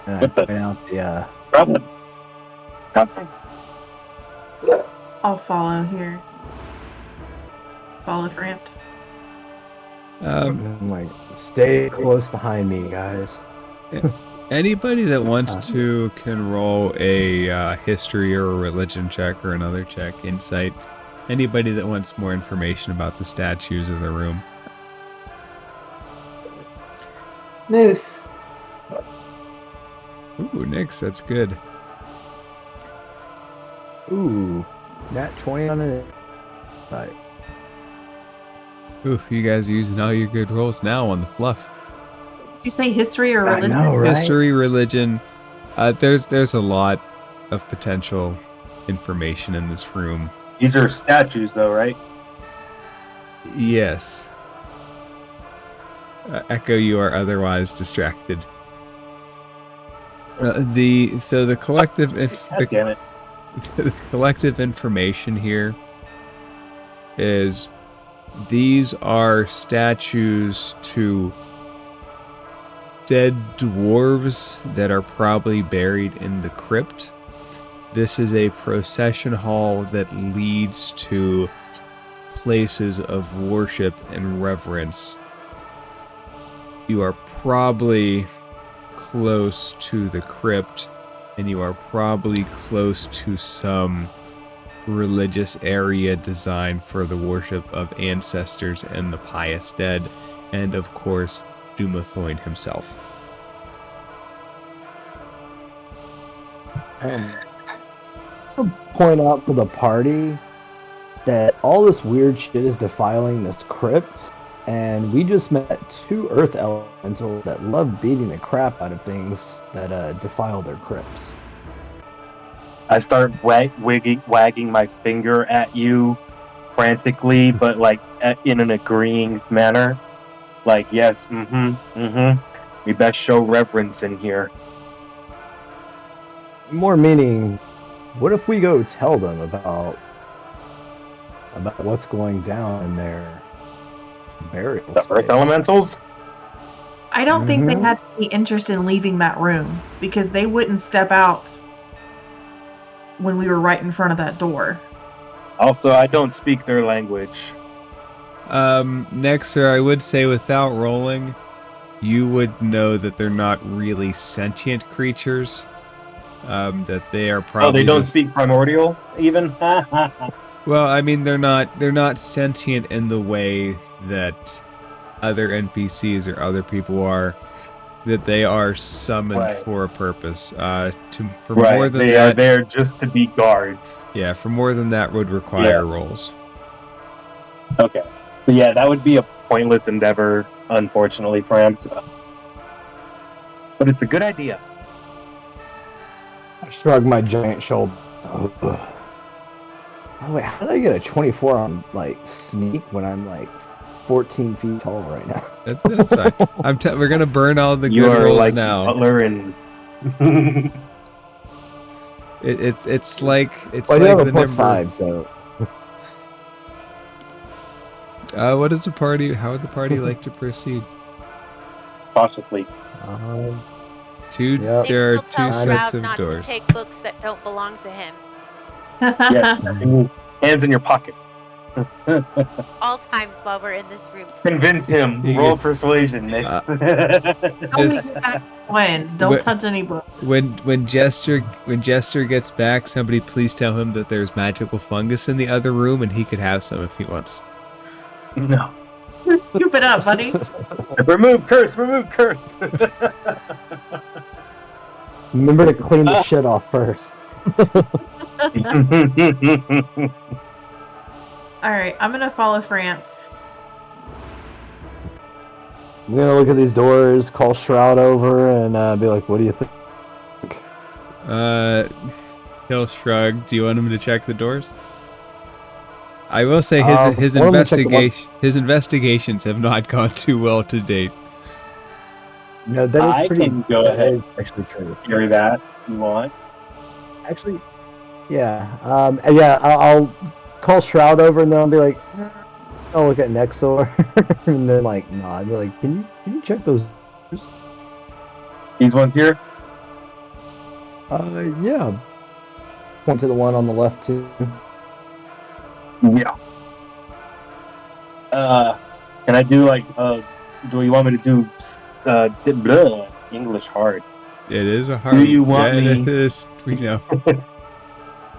And I What the- point out the brother. Cousins. I'll follow here. Follow Frampt. I'm like, stay close behind me, guys. Anybody that wants to can roll a history or a religion check or another check, insight. Anybody that wants more information about the statues of the room. Moose. Ooh, Nix, that's good. Ooh, nat 20 on it. Right. Ooh, you guys are using all your good rolls now on the fluff. Did you say history or religion? I know, right? History, religion. There's a lot of potential information in this room. These are statues, though, right? Yes. Echo, you are otherwise distracted. The collective God damn it. the collective information here is these are statues to dead dwarves that are probably buried in the crypt. This is a procession hall that leads to places of worship and reverence. You are probably close to the crypt. and you are probably close to some religious area designed for the worship of ancestors and the pious dead, and of course, Dumathoin himself. Point out to the party that all this weird shit is defiling this crypt, and we just met 2 earth elementals that love beating the crap out of things that defile their crypts. I start wagging my finger at you frantically, but like in an agreeing manner. Like, yes, we best show reverence in here. More meaning, what if we go tell them about what's going down in their burial The space? Earth Elementals? I don't think they Mhm. had any interest in leaving that room because they wouldn't step out when we were right in front of that door. Also, I don't speak their language. Nexer, I would say without rolling, you would know that they're not really sentient creatures. That they are probably Oh, they don't just- speak primordial, even? Well, I mean, they're not sentient in the way that other NPCs or other people are. That they are summoned Right. for a purpose. For Right, more than they are that, there just to be guards. yeah, for more than that would require rolls. Okay. So yeah, that would be a pointless endeavor, unfortunately, for Amsa. But it's a good idea. I shrug my giant shoulder. Oh, wait, how did I get a 24 on like sneak when I'm like 14 feet tall right now? That's fine. We're gonna burn all the You good are rolls like now. Butler and It's like Well, I do have the a plus number. 5, so What does the party? How would the party like to proceed? cautiously. Yep. There are Nick still two tells sets Shroud of not doors. to take books that don't belong to him. Yeah, it means hands in your pocket. All times while we're in this room. please. Convince him. You Roll get- persuasion, Nix. Only Just- get back twins. Don't Wh- touch any books. When Jester gets back, somebody please tell him that there's magical fungus in the other room, and he could have some if he wants. No. Scoop it up, buddy. Remove curse. Remove curse. remember to clean the shit off first. All right, I'm gonna follow France. I'm gonna look at these doors, call Shroud over, and be like, "What do you think?" He'll shrug. Do you want him to check the doors? I will say his I want him to check the one- investigations have not gone too well to date. No, that is I pretty. can go that ahead. is actually true. Carry that. You want? Actually, yeah. I'll call Shroud over, and then I'll be like, I'll look at Nexor, and then like nod. Be like, can you check those doors? These ones here. Yeah. Point to the one on the left too. Yeah. Can I do like do you want me to do English hard? It is a hard. Do you want yeah, me- It is. We know.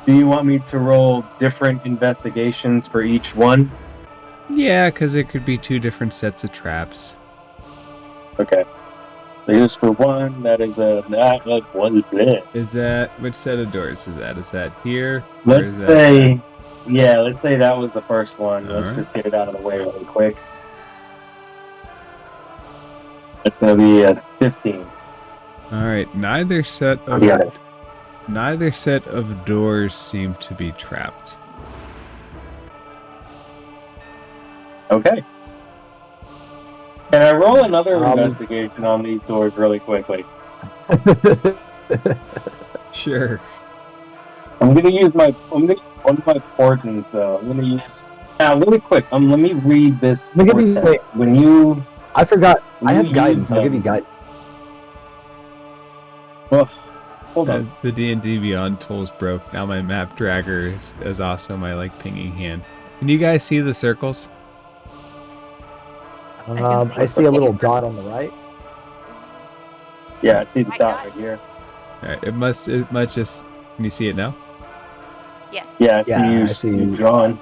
Do you want me to roll different investigations for each one? Yeah, because it could be 2 different sets of traps. Okay. So here's for one. That is one. Is that which set of doors is that? Is that here? or Let's is that say, yeah. Let's say that was the first one. Let's Alright. just get it out of the way really quick. It's gonna be a 15. All right. Neither set of Yeah. neither set of doors seem to be trapped. Okay. Can I roll another Um, investigation on these doors really quickly? Sure. I'm gonna use one of my portents though. I'm gonna use now really quick. Let me read this. Let me give you- portent. wait. When you I forgot. I have use guidance. I'll them- give you guidance. Well, hold on. The D&D Beyond tools broke. Now my map dragger is also my like pinging hand. Can you guys see the circles? I see a little dot on the right. Yeah, I see the I dot got right here. Alright, it must just. Can you see it now? Yes. Yeah, I see Yeah, you. I see. You drawn.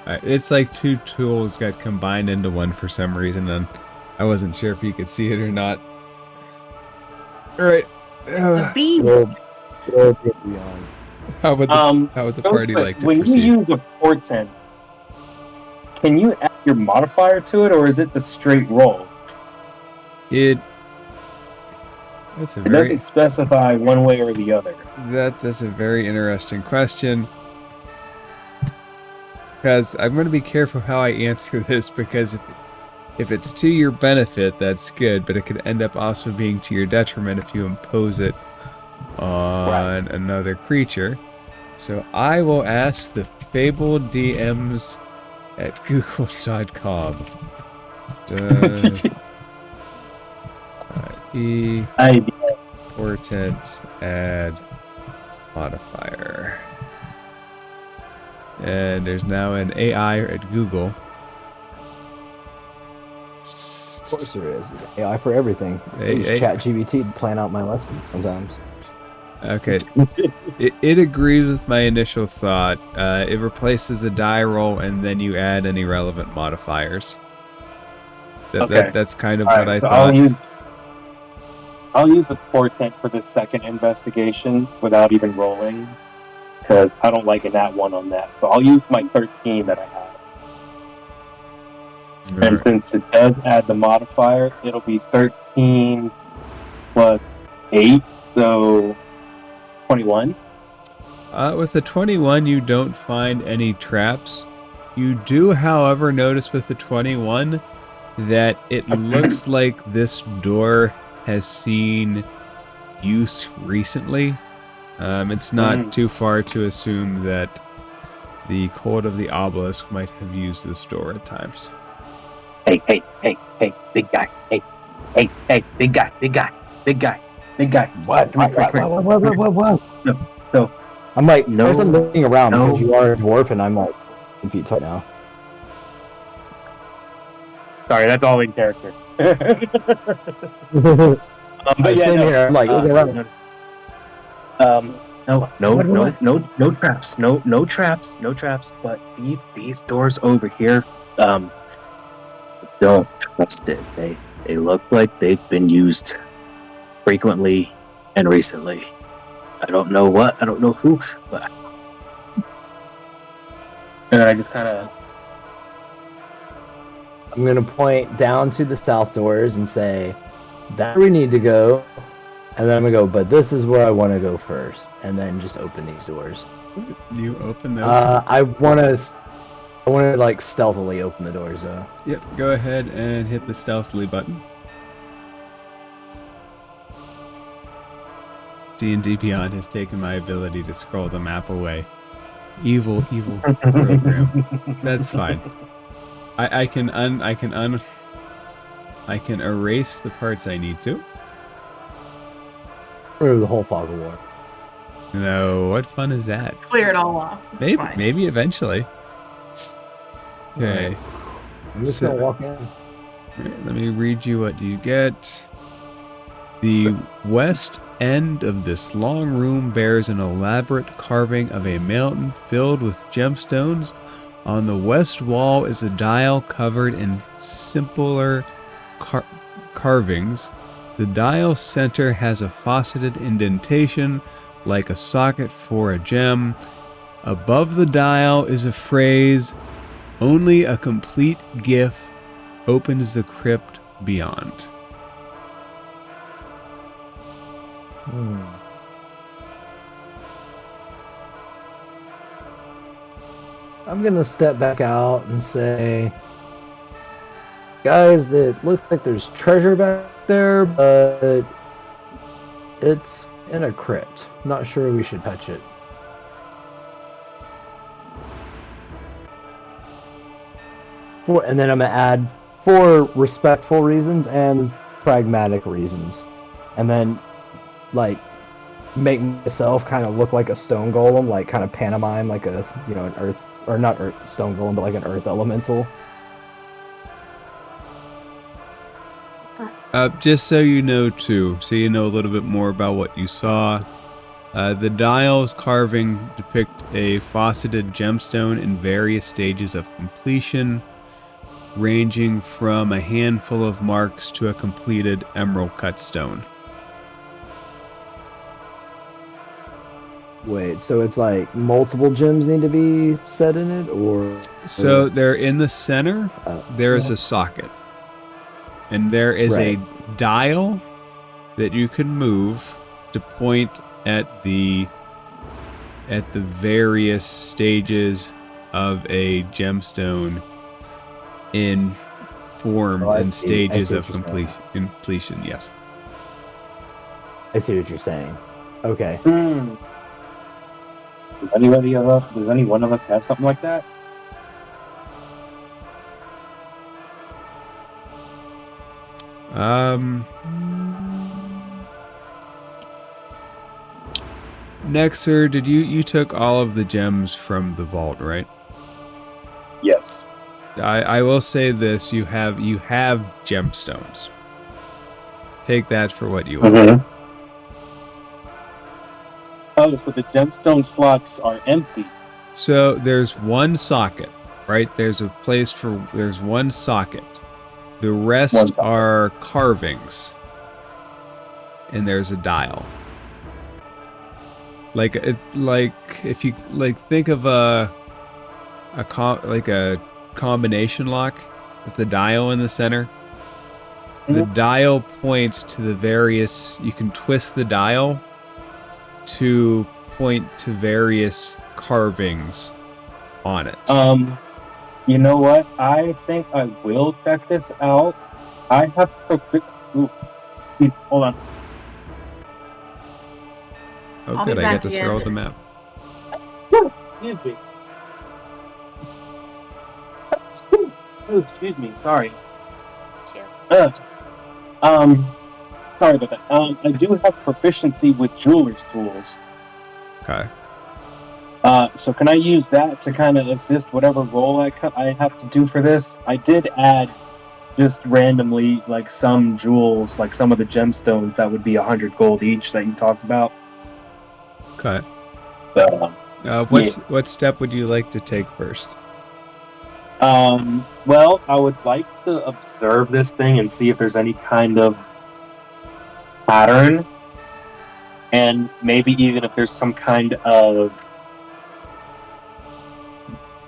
Alright, it's like two tools got combined into one for some reason, and I wasn't sure if you could see it or not. Alright. The beam. We'll get beyond. How would the real party quick, like to when proceed? you use a portent, can you add your modifier to it, or is it the straight roll? That's a It very doesn't specify one way or the other. that's a very interesting question. Because I'm going to be careful how I answer this, because if it's to your benefit, that's good, but it could end up also being to your detriment if you impose it on another creature. So I will ask the fabled DMs at google.com. Does portent add modifier? And there's now an AI at Google. Of course there is. There's AI for everything. I use ChatGPT to plan out my lessons sometimes. Okay. It agrees with my initial thought. It replaces the die roll, and then you add any relevant modifiers. That's kind of what I so thought. I'll use a portent for this second investigation without even rolling, because I don't like a nat 1 on that. So I'll use my 13 that I have. All And since it does add the modifier, it'll be 13 plus 8, so 21. With the 21, you don't find any traps. You do, however, notice with the 21 that it looks like this door has seen use recently. It's not too far to assume that the Cult of the Obelisk might have used this door at times. Hey, big guy. Hey, big guy. What? Come here. What? No. I'm like, No, as I'm looking around no. because you are a dwarf and I'm like 10 feet tall now. Sorry, that's all in character. But yeah, Same here. I'm like, look around. No traps. No traps. But these doors over here, don't trust it. They look like they've been used frequently and recently. I don't know who, but and I just kind of. I'm gonna point down to the south doors and say, "That's where we need to go," and then I'm gonna go. But this is where I want to go first, and then just open these doors. You open those? I want to like stealthily open the doors though. Yep. Go ahead and hit the stealthily button. D&D Beyond has taken my ability to scroll the map away. Evil program. That's fine. I can erase the parts I need to. Or the whole fog of war. No, what fun is that? Clear it all off. It's fine. Maybe eventually. Okay. I'm just gonna walk in. Alright, let me read you what you get. The west end of this long room bears an elaborate carving of a mountain filled with gemstones. On the west wall is a dial covered in simpler carvings. The dial center has a faceted indentation like a socket for a gem. Above the dial is a phrase, "Only a complete gift opens the crypt beyond." I'm gonna step back out and say, guys, it looks like there's treasure back there, but it's in a crypt. Not sure we should touch it. And then I'm gonna add for respectful reasons and pragmatic reasons, and then like make myself kind of look like a stone golem, like kind of pantomime like a an earth. Or not earth, stone golem, but like an earth elemental. Just so you know, too, so you know a little bit more about what you saw. The dial's carving depict a faceted gemstone in various stages of completion, ranging from a handful of marks to a completed emerald cut stone. Wait, so it's like multiple gems need to be set in it, or? So they're in the center. There is a socket, and there is a dial that you can move to point at the various stages of a gemstone in form and stages of completion. Yes. I see what you're saying. Okay. Does any one of us have something like that? Nexer, did you took all of the gems from the vault, right? Yes. I will say this: you have gemstones. Take that for what you want. Oh, so the gemstone slots are empty. So there's one socket, right? There's one socket. The rest are carvings, and there's a dial. Like if you think of a combination lock with the dial in the center. The dial points to the various. You can twist the dial to point to various carvings on it. You know what? I think I will check this out. I have hold on. Oh, good. I get to throw the map. Excuse me. Excuse me. Sorry. Sorry about that. I do have proficiency with jeweler's tools. Okay. So can I use that to kind of assist whatever role I have to do for this? I did add just randomly like some jewels, like some of the gemstones that would be 100 gold each that you talked about. Okay. What step would you like to take first? Well, I would like to observe this thing and see if there's any kind of pattern, and maybe even if there's some kind of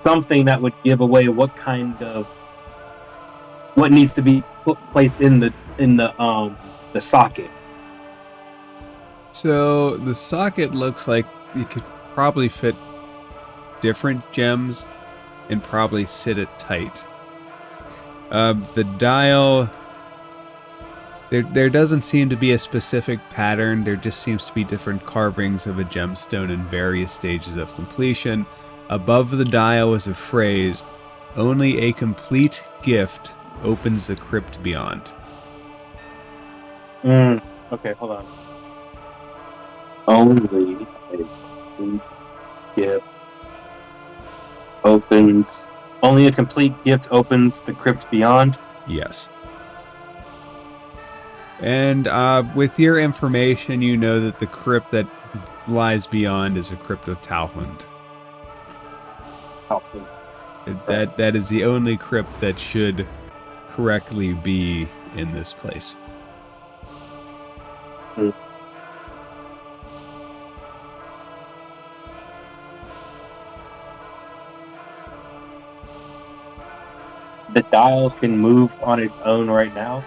something that would give away what needs to be placed in the socket. So the socket looks like you could probably fit different gems and probably sit it tight. The dial, there doesn't seem to be a specific pattern. There just seems to be different carvings of a gemstone in various stages of completion. Above the dial is a phrase, "Only a complete gift opens the crypt beyond." Okay, hold on. Only a complete gift opens. Only a complete gift opens the crypt beyond? Yes. And with your information, you know that the crypt that lies beyond is a crypt of Talhund. That is the only crypt that should correctly be in this place. The dial can move on its own right now?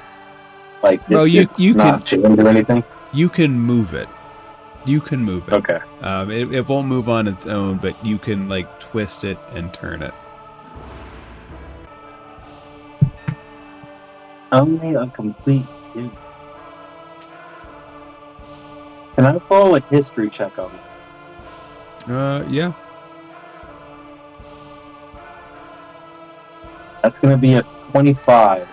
Like, it's not chained or anything? You can move it. Okay. It won't move on its own, but you can, like, twist it and turn it. Only a complete gift. Can I follow a history check on it? Yeah. That's going to be a 25.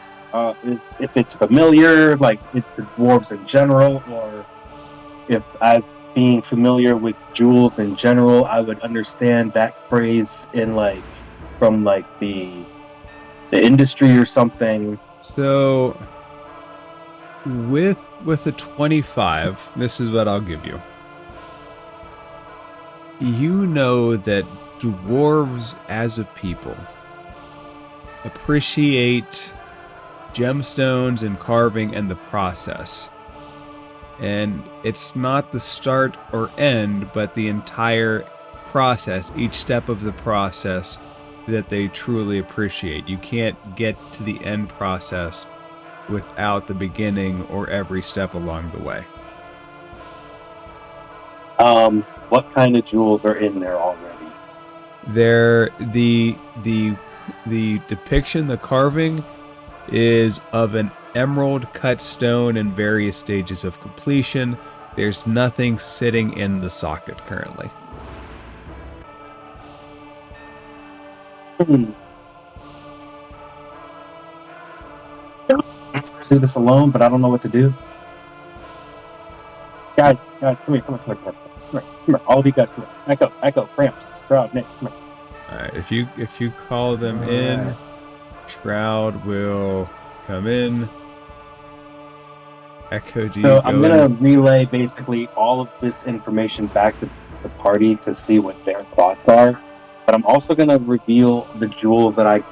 If it's familiar, like it's the dwarves in general, or if I've being familiar with jewels in general, I would understand that phrase in from the industry or something. So With a 25, this is what I'll give you. You know that dwarves as a people appreciate gemstones and carving and the process. And it's not the start or end, but the entire process, each step of the process that they truly appreciate. You can't get to the end process without the beginning or every step along the way. What kind of jewels are in there already? The depiction, the carving, is of an emerald cut stone in various stages of completion. There's nothing sitting in the socket currently. Do this alone, but I don't know what to do. Guys, come here. All of you guys, come here. Echo, cramped, crowd, next, come here. All right, if you call them in, Shroud will come in. Echo, do you So go I'm gonna in? relay basically all of this information back to the party to see what their thoughts are. But I'm also gonna reveal the jewels that I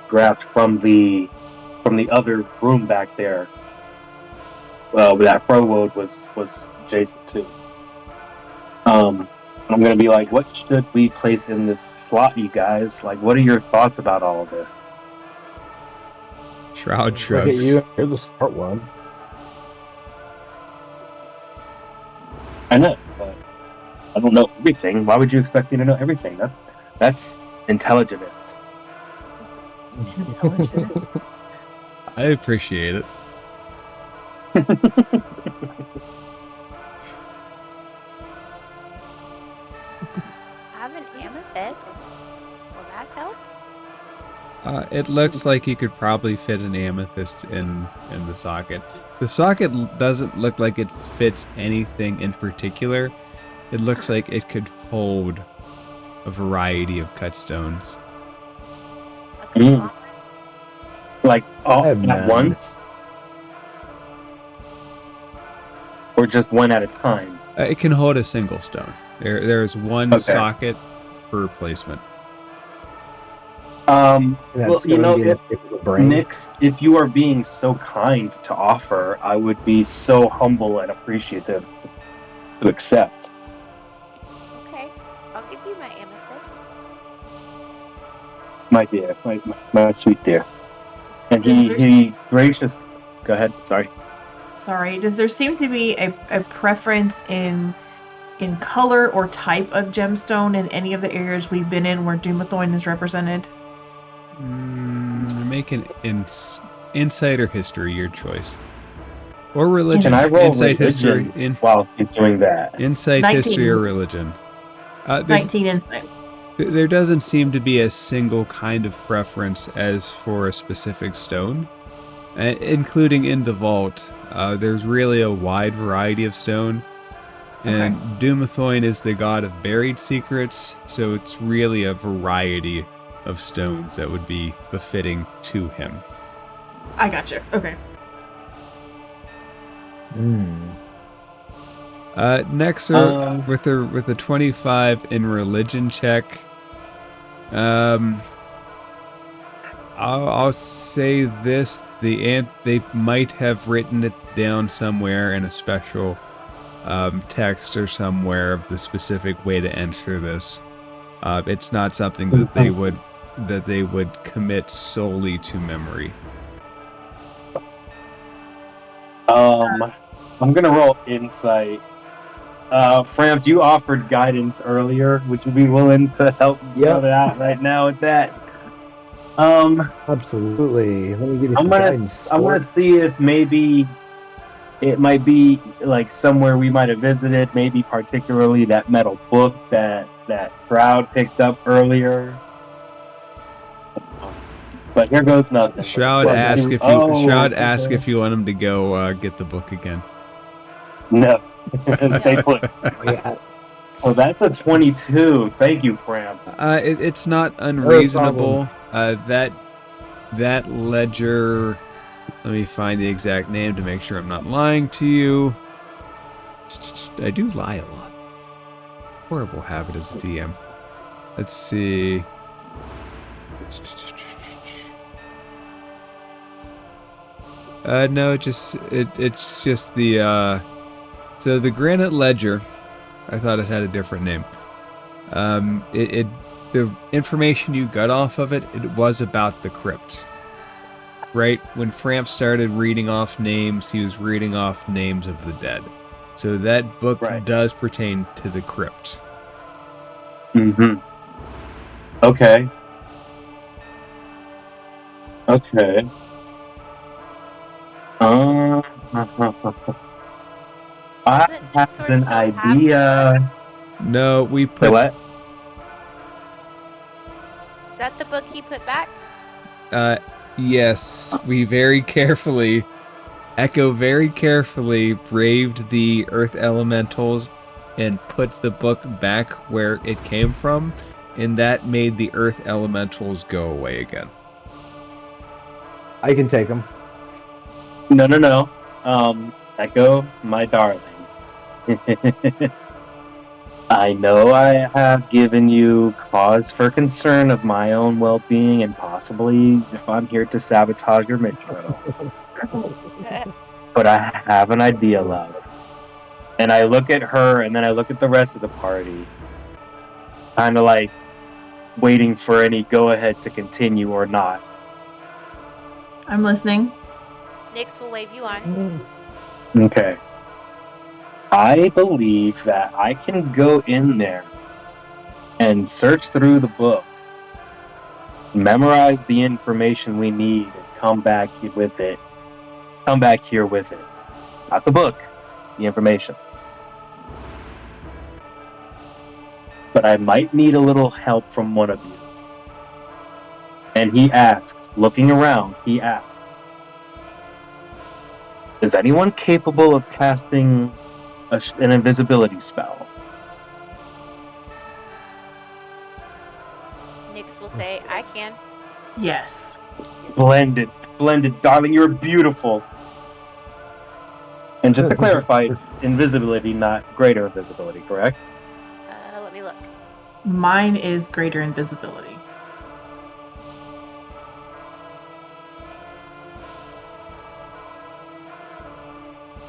grabbed from the other room back there. That Frowood was adjacent to. I'm gonna be like, what should we place in this slot, you guys? Like, what are your thoughts about all of this? Shroud Look at shrugs. you. You're the smart one. I know, but I don't know everything. Why would you expect me to know everything? That's intelligentist. Intelligent. I appreciate it. Have an amethyst. Will that help? It looks like you could probably fit an amethyst in the socket. The socket doesn't look like it fits anything in particular. It looks like it could hold a variety of cut stones. A conglomerate? Like all I have at none. once, or just one at a time. It can hold a single stone. There's one Okay. socket per placement. That Well, stone you know, be in if the shape of a brain. Nix, if you are being so kind to offer, I would be so humble and appreciative to accept. Okay, I'll give you my amethyst. My dear, my sweet dear. And he gracious. Go ahead. Sorry. Does there seem to be a preference in color or type of gemstone in any of the areas we've been in where Dumathoin is represented? Make an insight or history, your choice. Or religion. Can I roll Insight, religion history, while he's doing that? insight, 19. history, or religion. 19 insight. There doesn't seem to be a single kind of preference as for a specific stone, including in the vault. There's really a wide variety of stone, and Dumathoin is the god of buried secrets, so it's really a variety of stones that would be befitting to him. I gotcha. Okay. Next, with a 25 in religion check, I'll say this: they might have written it down somewhere in a special text or somewhere of the specific way to enter this. It's not something that they would commit solely to memory. I'm gonna roll insight. Framp, you offered guidance earlier. Would you be willing to help me out right now with that? Absolutely. Let me give you some guidance. I'm gonna see if maybe it might be like somewhere we might have visited, maybe particularly that metal book that Shroud picked up earlier. But here goes nothing. Shroud ask if you want him to go get the book again. No. Stay put. Yeah. So that's a 22. Thank you, Fram. It's not unreasonable. That ledger. Let me find the exact name to make sure I'm not lying to you. I do lie a lot. Horrible habit as a DM. Let's see. No, it's just the so the Granite Ledger. I thought it had a different name. The information you got off of it was about the crypt. Right? When Framp started reading off names, he was reading off names of the dead. So that book does pertain to the crypt. Mm-hmm. Okay. Okay. I Doesn't have Nixord an still have the idea. No, we Say put what? Is that the book he put back? yes, we very carefully, Echo very carefully braved the earth elementals and put the book back where it came from, and that made the earth elementals go away again. I can take them. No. Echo, my darling. I know I have given you cause for concern of my own well-being and possibly if I'm here to sabotage your mission at all. But I have an idea, love. And I look at her and then I look at the rest of the party. Kind of like waiting for any go-ahead to continue or not. I'm listening. Nix will wave you on. Okay. I believe that I can go in there and search through the book, memorize the information we need, and come back here with it. Come back here with it. Not the book, the information. But I might need a little help from one of you. And he asks, looking around, he asks, is anyone capable of casting an invisibility spell? Nix will say, I can. Yes. Splendid, darling, you're beautiful. And just to clarify, it's invisibility, not greater invisibility, correct? Let me look. Mine is greater invisibility.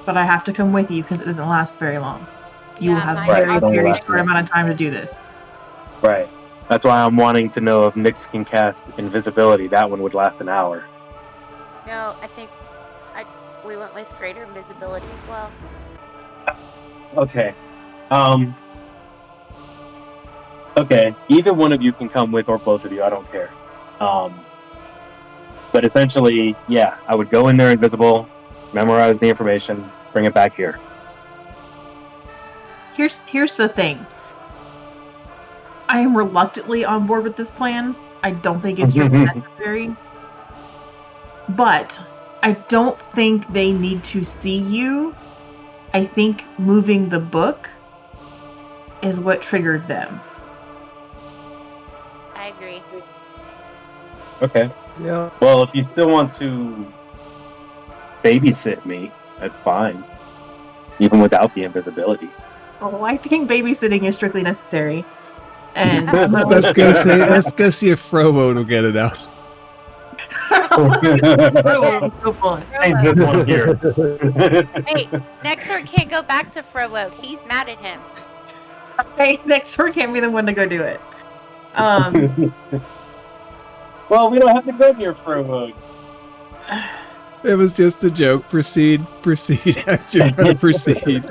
But I have to come with you because it doesn't last very long. You will have a very short amount of time to do this. Right. That's why I'm wanting to know if Nyx can cast invisibility. That one would last an hour. No, I think we went with greater invisibility as well. Okay. Okay. Either one of you can come with, or both of you. I don't care. But essentially, yeah, I would go in there invisible, memorize the information, bring it back here. Here's the thing. I am reluctantly on board with this plan. I don't think it's really necessary. But I don't think they need to see you. I think moving the book is what triggered them. I agree. Okay. Yeah. Well, if you still want to babysit me, that's fine. Even without the invisibility. Oh, I think babysitting is strictly necessary. And let's go see if Frobo will get it out. Ain't this one here. Hey, Nexor can't go back to Frowoke. He's mad at him. Okay, Nexor can't be the one to go do it. Well, we don't have to go near Frowood. It was just a joke. Proceed as you're going to proceed.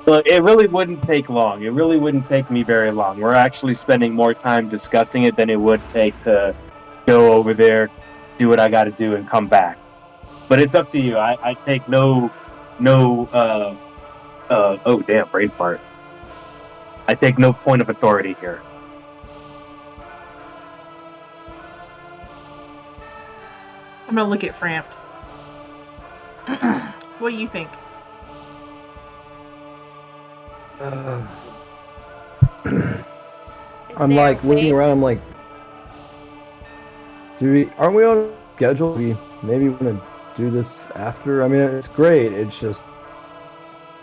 Look, it really wouldn't take long. It really wouldn't take me very long. We're actually spending more time discussing it than it would take to go over there, do what I got to do, and come back. But it's up to you. I take no. Oh damn, brain fart. I take no point of authority here. I'm gonna look at Framp. What do you think? I'm like looking around. I'm like, Aren't we on schedule? We maybe want to do this after. I mean, it's great. It's just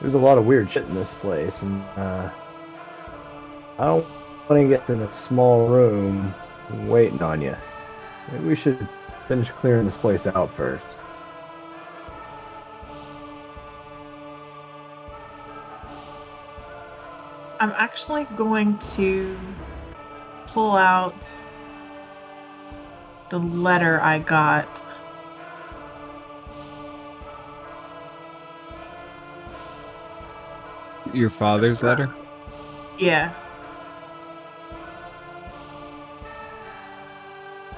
there's a lot of weird shit in this place, and I don't want to get in a small room waiting on you. Maybe we should finish clearing this place out first. I'm actually going to pull out the letter I got. Your father's letter? Yeah.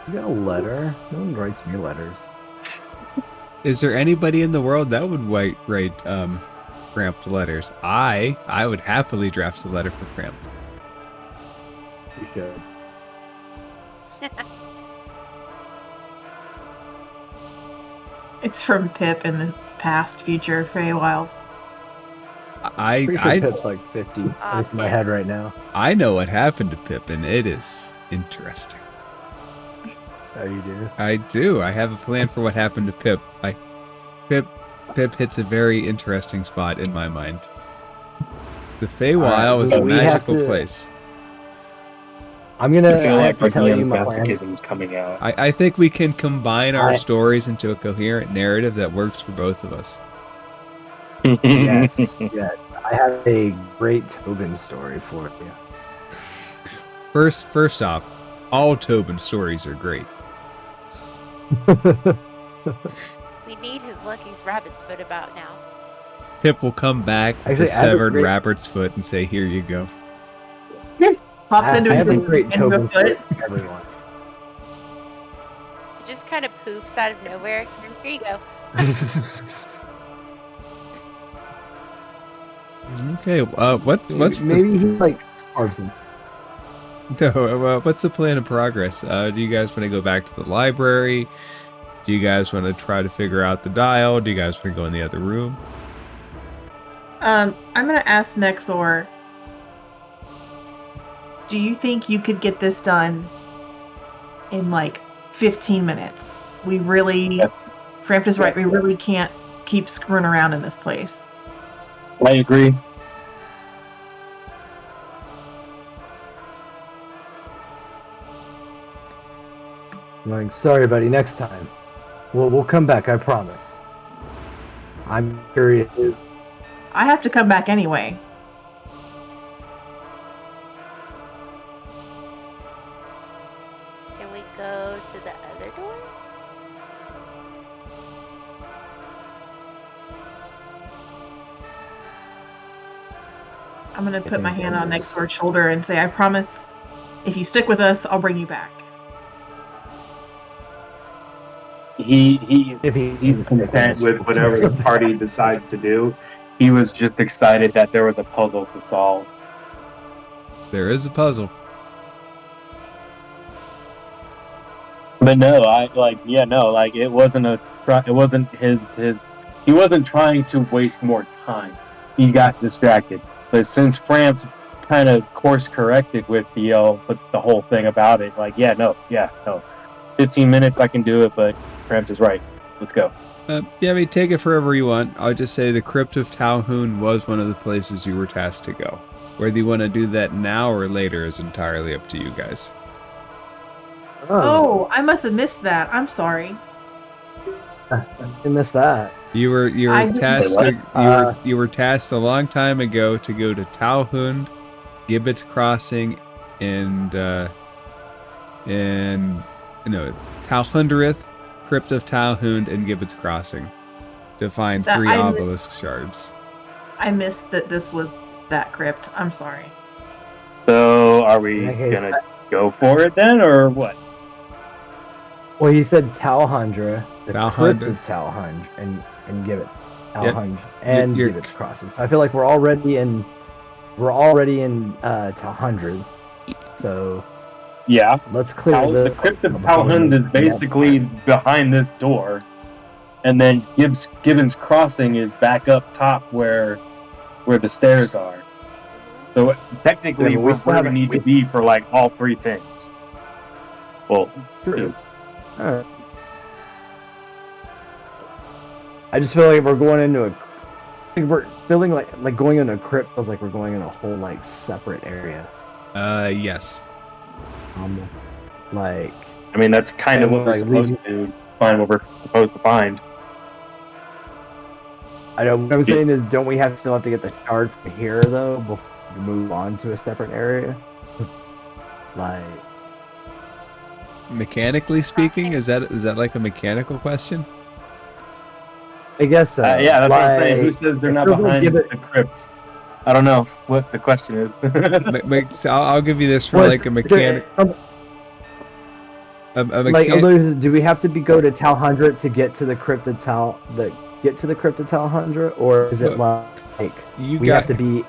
You got a letter? No one writes me letters. Is there anybody in the world that would write Frampt letters? I would happily draft a letter for Frampt. You should. It's from Pip in the past, future, Feywild. Pretty sure Pip's like 50, at least in my head right now. I know what happened to Pip, and it is interesting. Oh, you do? I do. I have a plan for what happened to Pip. Pip hits a very interesting spot in my mind. The Feywild was a magical place. I'm gonna I feel like our tell you DM's my plan. masochism's coming out. I think we can combine our stories into a coherent narrative that works for both of us. Yes, yes. I have a great Tobin story for you. First off, all Tobin stories are great. We need his Lucky's rabbit's foot about now. Pip will come back with Actually, a I have a severed great- rabbit's foot and say, "Here you go." Pops into I have a his great Tobin foot. story for everyone. He just kind of poofs out of nowhere. Here you go. Okay. What's maybe he like carves him. what's the plan of progress? Do you guys want to go back to the library? Do you guys want to try to figure out the dial? Do you guys want to go in the other room? I'm gonna ask Nexor. Do you think you could get this done in like 15 minutes? We really, Frampt is right. We really can't keep screwing around in this place. I agree. I'm like, sorry, buddy. Next time, we'll come back. I promise. I'm curious. I have to come back anyway. Can we go to the other door? I'm gonna put my hand on Nexor's shoulder and say, I promise, if you stick with us, I'll bring you back. He's He's content with whatever the party decides to do. He was just excited that there was a puzzle to solve. There is a puzzle. But no, it wasn't his. He wasn't trying to waste more time. He got distracted. But since Frampt kind of course corrected with the whole thing about it, 15 minutes I can do it, but Frampt is right. Let's go. Yeah, I mean, take it forever you want. I'll just say the Crypt of Talhund was one of the places you were tasked to go. Whether you want to do that now or later is entirely up to you guys. Oh, I must have missed that. I'm sorry. I missed that. You were I tasked didn't- you were tasked a long time ago to go to Talhund, Gibbet's Crossing, and Talhundereth, Crypt of Talhund, and Gibbet's Crossing to find That 3 I obelisk shards. I missed that this was that crypt. I'm sorry. So are we In that case, gonna go for it then, or what? Well, you said Talhundra, the Talhundra. Crypt of Talhund, and Gibbet, Yep. Talhund, and You're- Gibbet's Crossing. So I feel like we're already in Talhundra. So Yeah. let's clear The Crypt of Talhund is basically behind this door, and then Gibbon's Crossing is back up top where the stairs are. So technically, Yeah, but we we're still where we haven't- need to be for all 3 things. Well, True. Alright. I just feel like we're going into we're feeling like going into a crypt feels like we're going in a whole like separate area. Yes. Like I mean, that's kind of And what we're like supposed to find. What we're supposed to find. I know what I'm saying is, don't we still have to get the shard from here though before we move on to a separate area? Like, Mechanically speaking, is that like a mechanical question? I guess so. Yeah, that's what I'm saying. Who Like, says they're it not feels like behind give it- the crypt? I don't know what the question is. I'll give you this for Well, like a mechanic. Like, do we have to go to Talhundereth to get to the crypt of Talhundereth, or is it like we have to be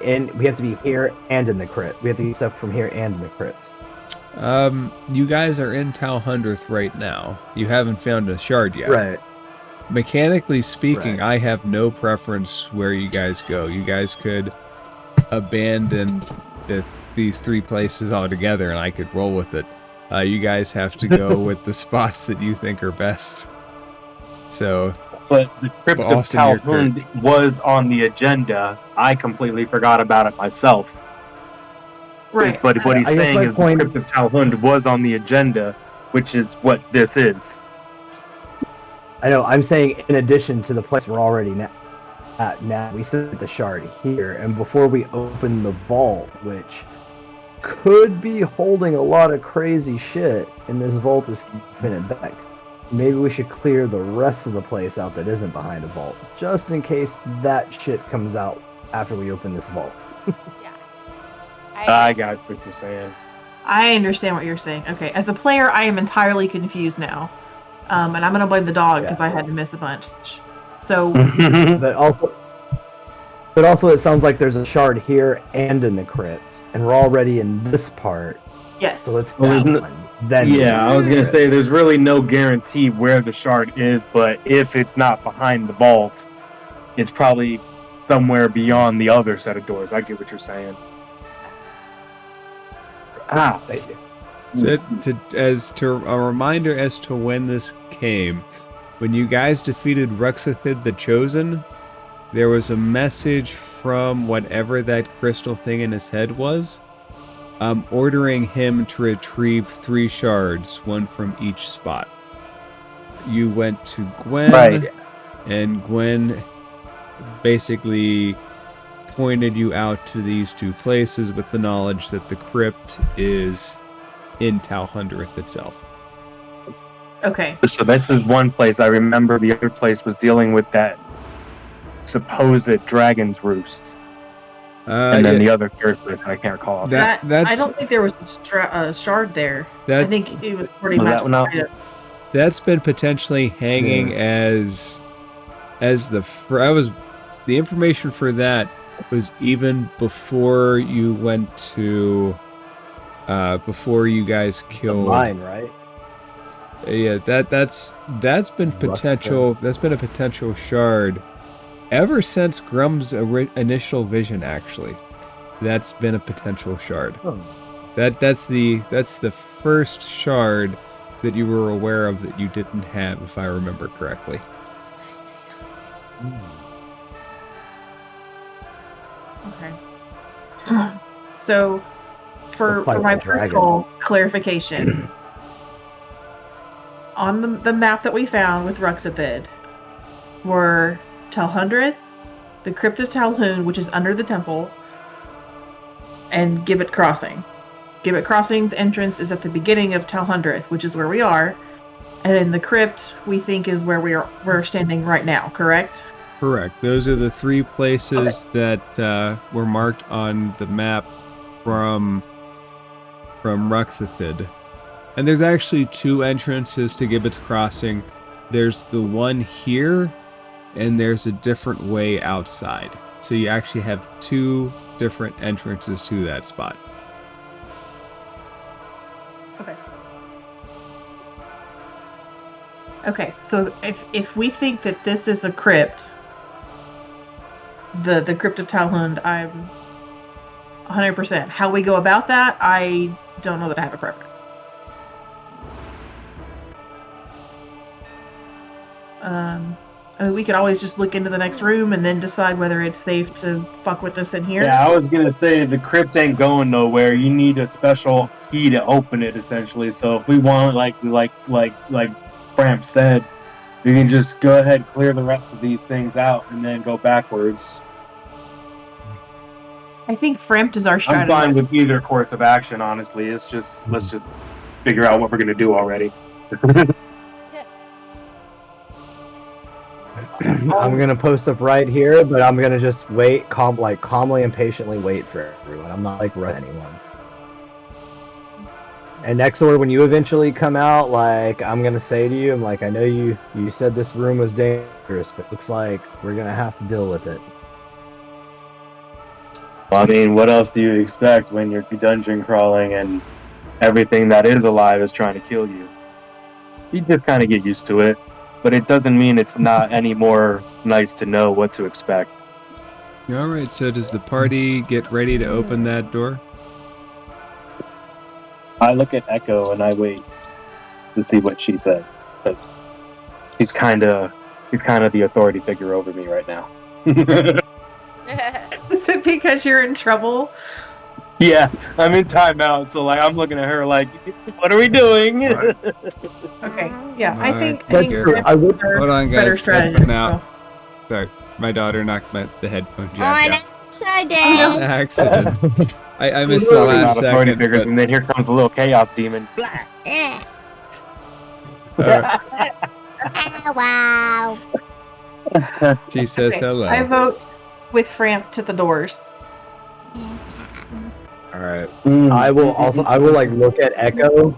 here and in the crypt? We have to get stuff from here and in the crypt. You guys are in Talhundereth right now. You haven't found a shard yet. Right. Mechanically speaking, Right. I have no preference where you guys go. You guys could abandon these three places altogether, and I could roll with it. You guys have to go with the spots that you think are best. So, but the crypt of Talhund was on the agenda. I completely forgot about it myself. Right. But what he's saying is the point- crypt of Talhund was on the agenda, which is what this is. I know. I'm saying in addition to the place we're already at now, we set the shard here, and before we open the vault, which could be holding a lot of crazy shit, and this vault is keeping it back. Maybe we should clear the rest of the place out that isn't behind a vault, just in case that shit comes out after we open this vault. Yeah. I got what you're saying. I understand what you're saying. Okay, as a player, I am entirely confused now. And I'm going to blame the dog because I had to miss a bunch. So, But also, it sounds like there's a shard here and in the crypt, and we're already in this part. yes. So let's Well, there's that one. Then yeah, I was gonna crypt. say there's really no guarantee where the shard is, but if it's not behind the vault, it's probably somewhere beyond the other set of doors. I get what you're saying. So a reminder as to when this came, when you guys defeated Ruxathid the Chosen, there was a message from whatever that crystal thing in his head was, ordering him to retrieve 3 shards, one from each spot. You went to Gwen, Right. and Gwen basically pointed you out to these 2 places with the knowledge that the crypt is in Talhundereth itself. Okay. So this is one place I remember. The other place was dealing with that supposed dragon's roost, and then the other third place I can't recall. That's I don't think there was a shard there. I think it was pretty Was much. that one out? That's been potentially hanging as the information for that was even before you went to before you guys killed mine, right? Yeah, that's been potential. That's been a potential shard ever since Grum's initial vision. Actually, that's been a potential shard. Oh. That's the first shard that you were aware of that you didn't have, if I remember correctly. Okay. So, for my personal clarification, on the map that we found with Ruxathid were Talhundereth, the Crypt of Talhund, which is under the temple, and Gibbet Crossing. Gibbet Crossing's entrance is at the beginning of Talhundereth, which is where we are, and then the crypt we think is where we're standing right now. Correct? Correct. Those are the 3 places that were marked on the map from Ruxathid. And there's actually 2 entrances to Gibbet's Crossing. There's the one here, and there's a different way outside. So you actually have 2 different entrances to that spot. Okay, so if we think that this is a crypt, the Crypt of Talhund, I'm 100%. How we go about that, I don't know that I have a preference. I mean, we could always just look into the next room and then decide whether it's safe to fuck with us in here. Yeah, I was gonna say the crypt ain't going nowhere. You need a special key to open it, essentially. So if we want, like Framp said, we can just go ahead, clear the rest of these things out, and then go backwards. I think Frampt is our I'm strategy. fine with either course of action, honestly. It's just let's just figure out what we're gonna do already. I'm gonna post up right here, but I'm gonna just wait, calmly and patiently wait for everyone. I'm not like running anyone. And Nexor, when you eventually come out, like I'm gonna say to you, I'm like, I know you said this room was dangerous, but it looks like we're gonna have to deal with it. Well, I mean, what else do you expect when you're dungeon crawling and everything that is alive is trying to kill you? You just kind of get used to it, but it doesn't mean it's not any more nice to know what to expect. All right, so does the party get ready to open that door? I look at Echo and I wait to see what she said. But she's kind of the authority figure over me right now. Is it because you're in trouble? Yeah, I'm in timeout, so like I'm looking at her like, what are we doing? Okay, yeah, I think That's true. I would. Hold on, better guys. strategy. Stepping out. Sorry, my daughter knocked the headphone jack out. accident. Accident. I missed the Talking last about authority second. figures, But, and then here comes the little chaos demon. Wow. she says Okay, hello. I vote with Framp to the doors. All right. I will like look at Echo,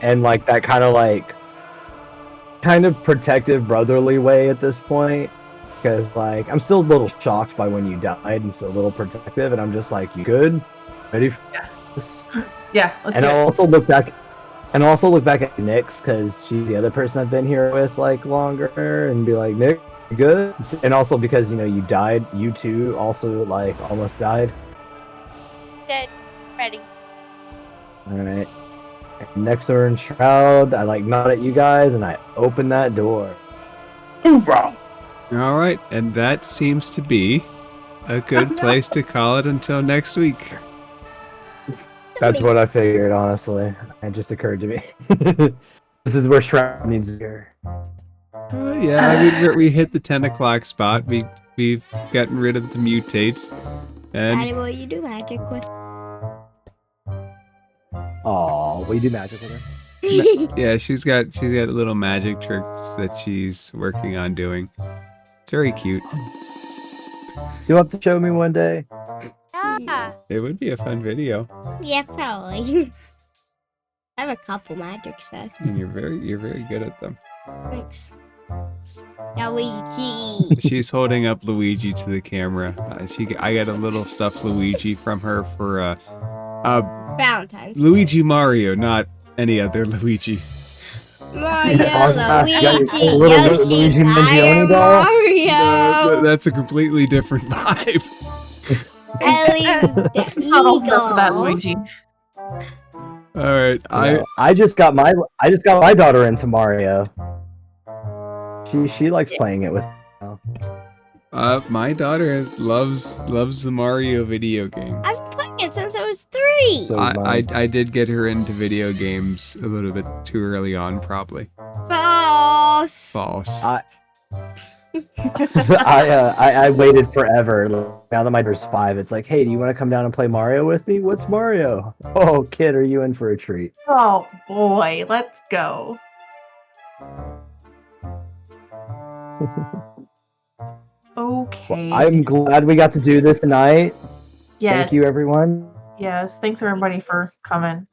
and like that kind of protective brotherly way at this point, because like I'm still a little shocked by when you died, and so a little protective, and I'm just like, you good? Ready for this? Yeah, let's And do I'll it. also look back at Nyx, because she's the other person I've been here with like longer, and be like, Nick, you good? And also because you died, you too also like almost died. Good. Ready. All right. Nexor and Shroud, I like nod at you guys, and I open that door. Hoorah! All right, and that seems to be a good place to call it until next week. That's what I figured, honestly. It just occurred to me. This is where Shroud needs to hear. Yeah, I mean, we hit the 10 o'clock spot. We've gotten rid of the mutates, and Daddy, will you do magic with? Oh, will you do magic with her? yeah, she's got little magic tricks that she's working on doing. It's very cute. You'll have to show me one day. Yeah. It would be a fun video. Yeah, probably. I have a couple magic sets. And you're very good at them. Thanks. Luigi. She's holding up Luigi to the camera. I got a little stuffed Luigi from her for Valentine's. Luigi Mario, not any other Luigi. Mario, Luigi, Luigi, little Yoshi, Luigi Mario, Mangione doll? Mario. That's a completely different vibe. Ellie the Oh, for that Eagle. Luigi. All right, I just got my daughter into Mario. She likes playing it with. my daughter loves the Mario video game. I've been playing it since I was 3. So I did get her into video games a little bit too early on, probably. False. False. I waited forever. Now that my daughter's 5, it's like, hey, do you want to come down and play Mario with me? What's Mario? Oh, kid, are you in for a treat? Oh boy, let's go. Okay. I'm glad we got to do this tonight. Yes. Thank you, everyone. Yes. Thanks everybody for coming.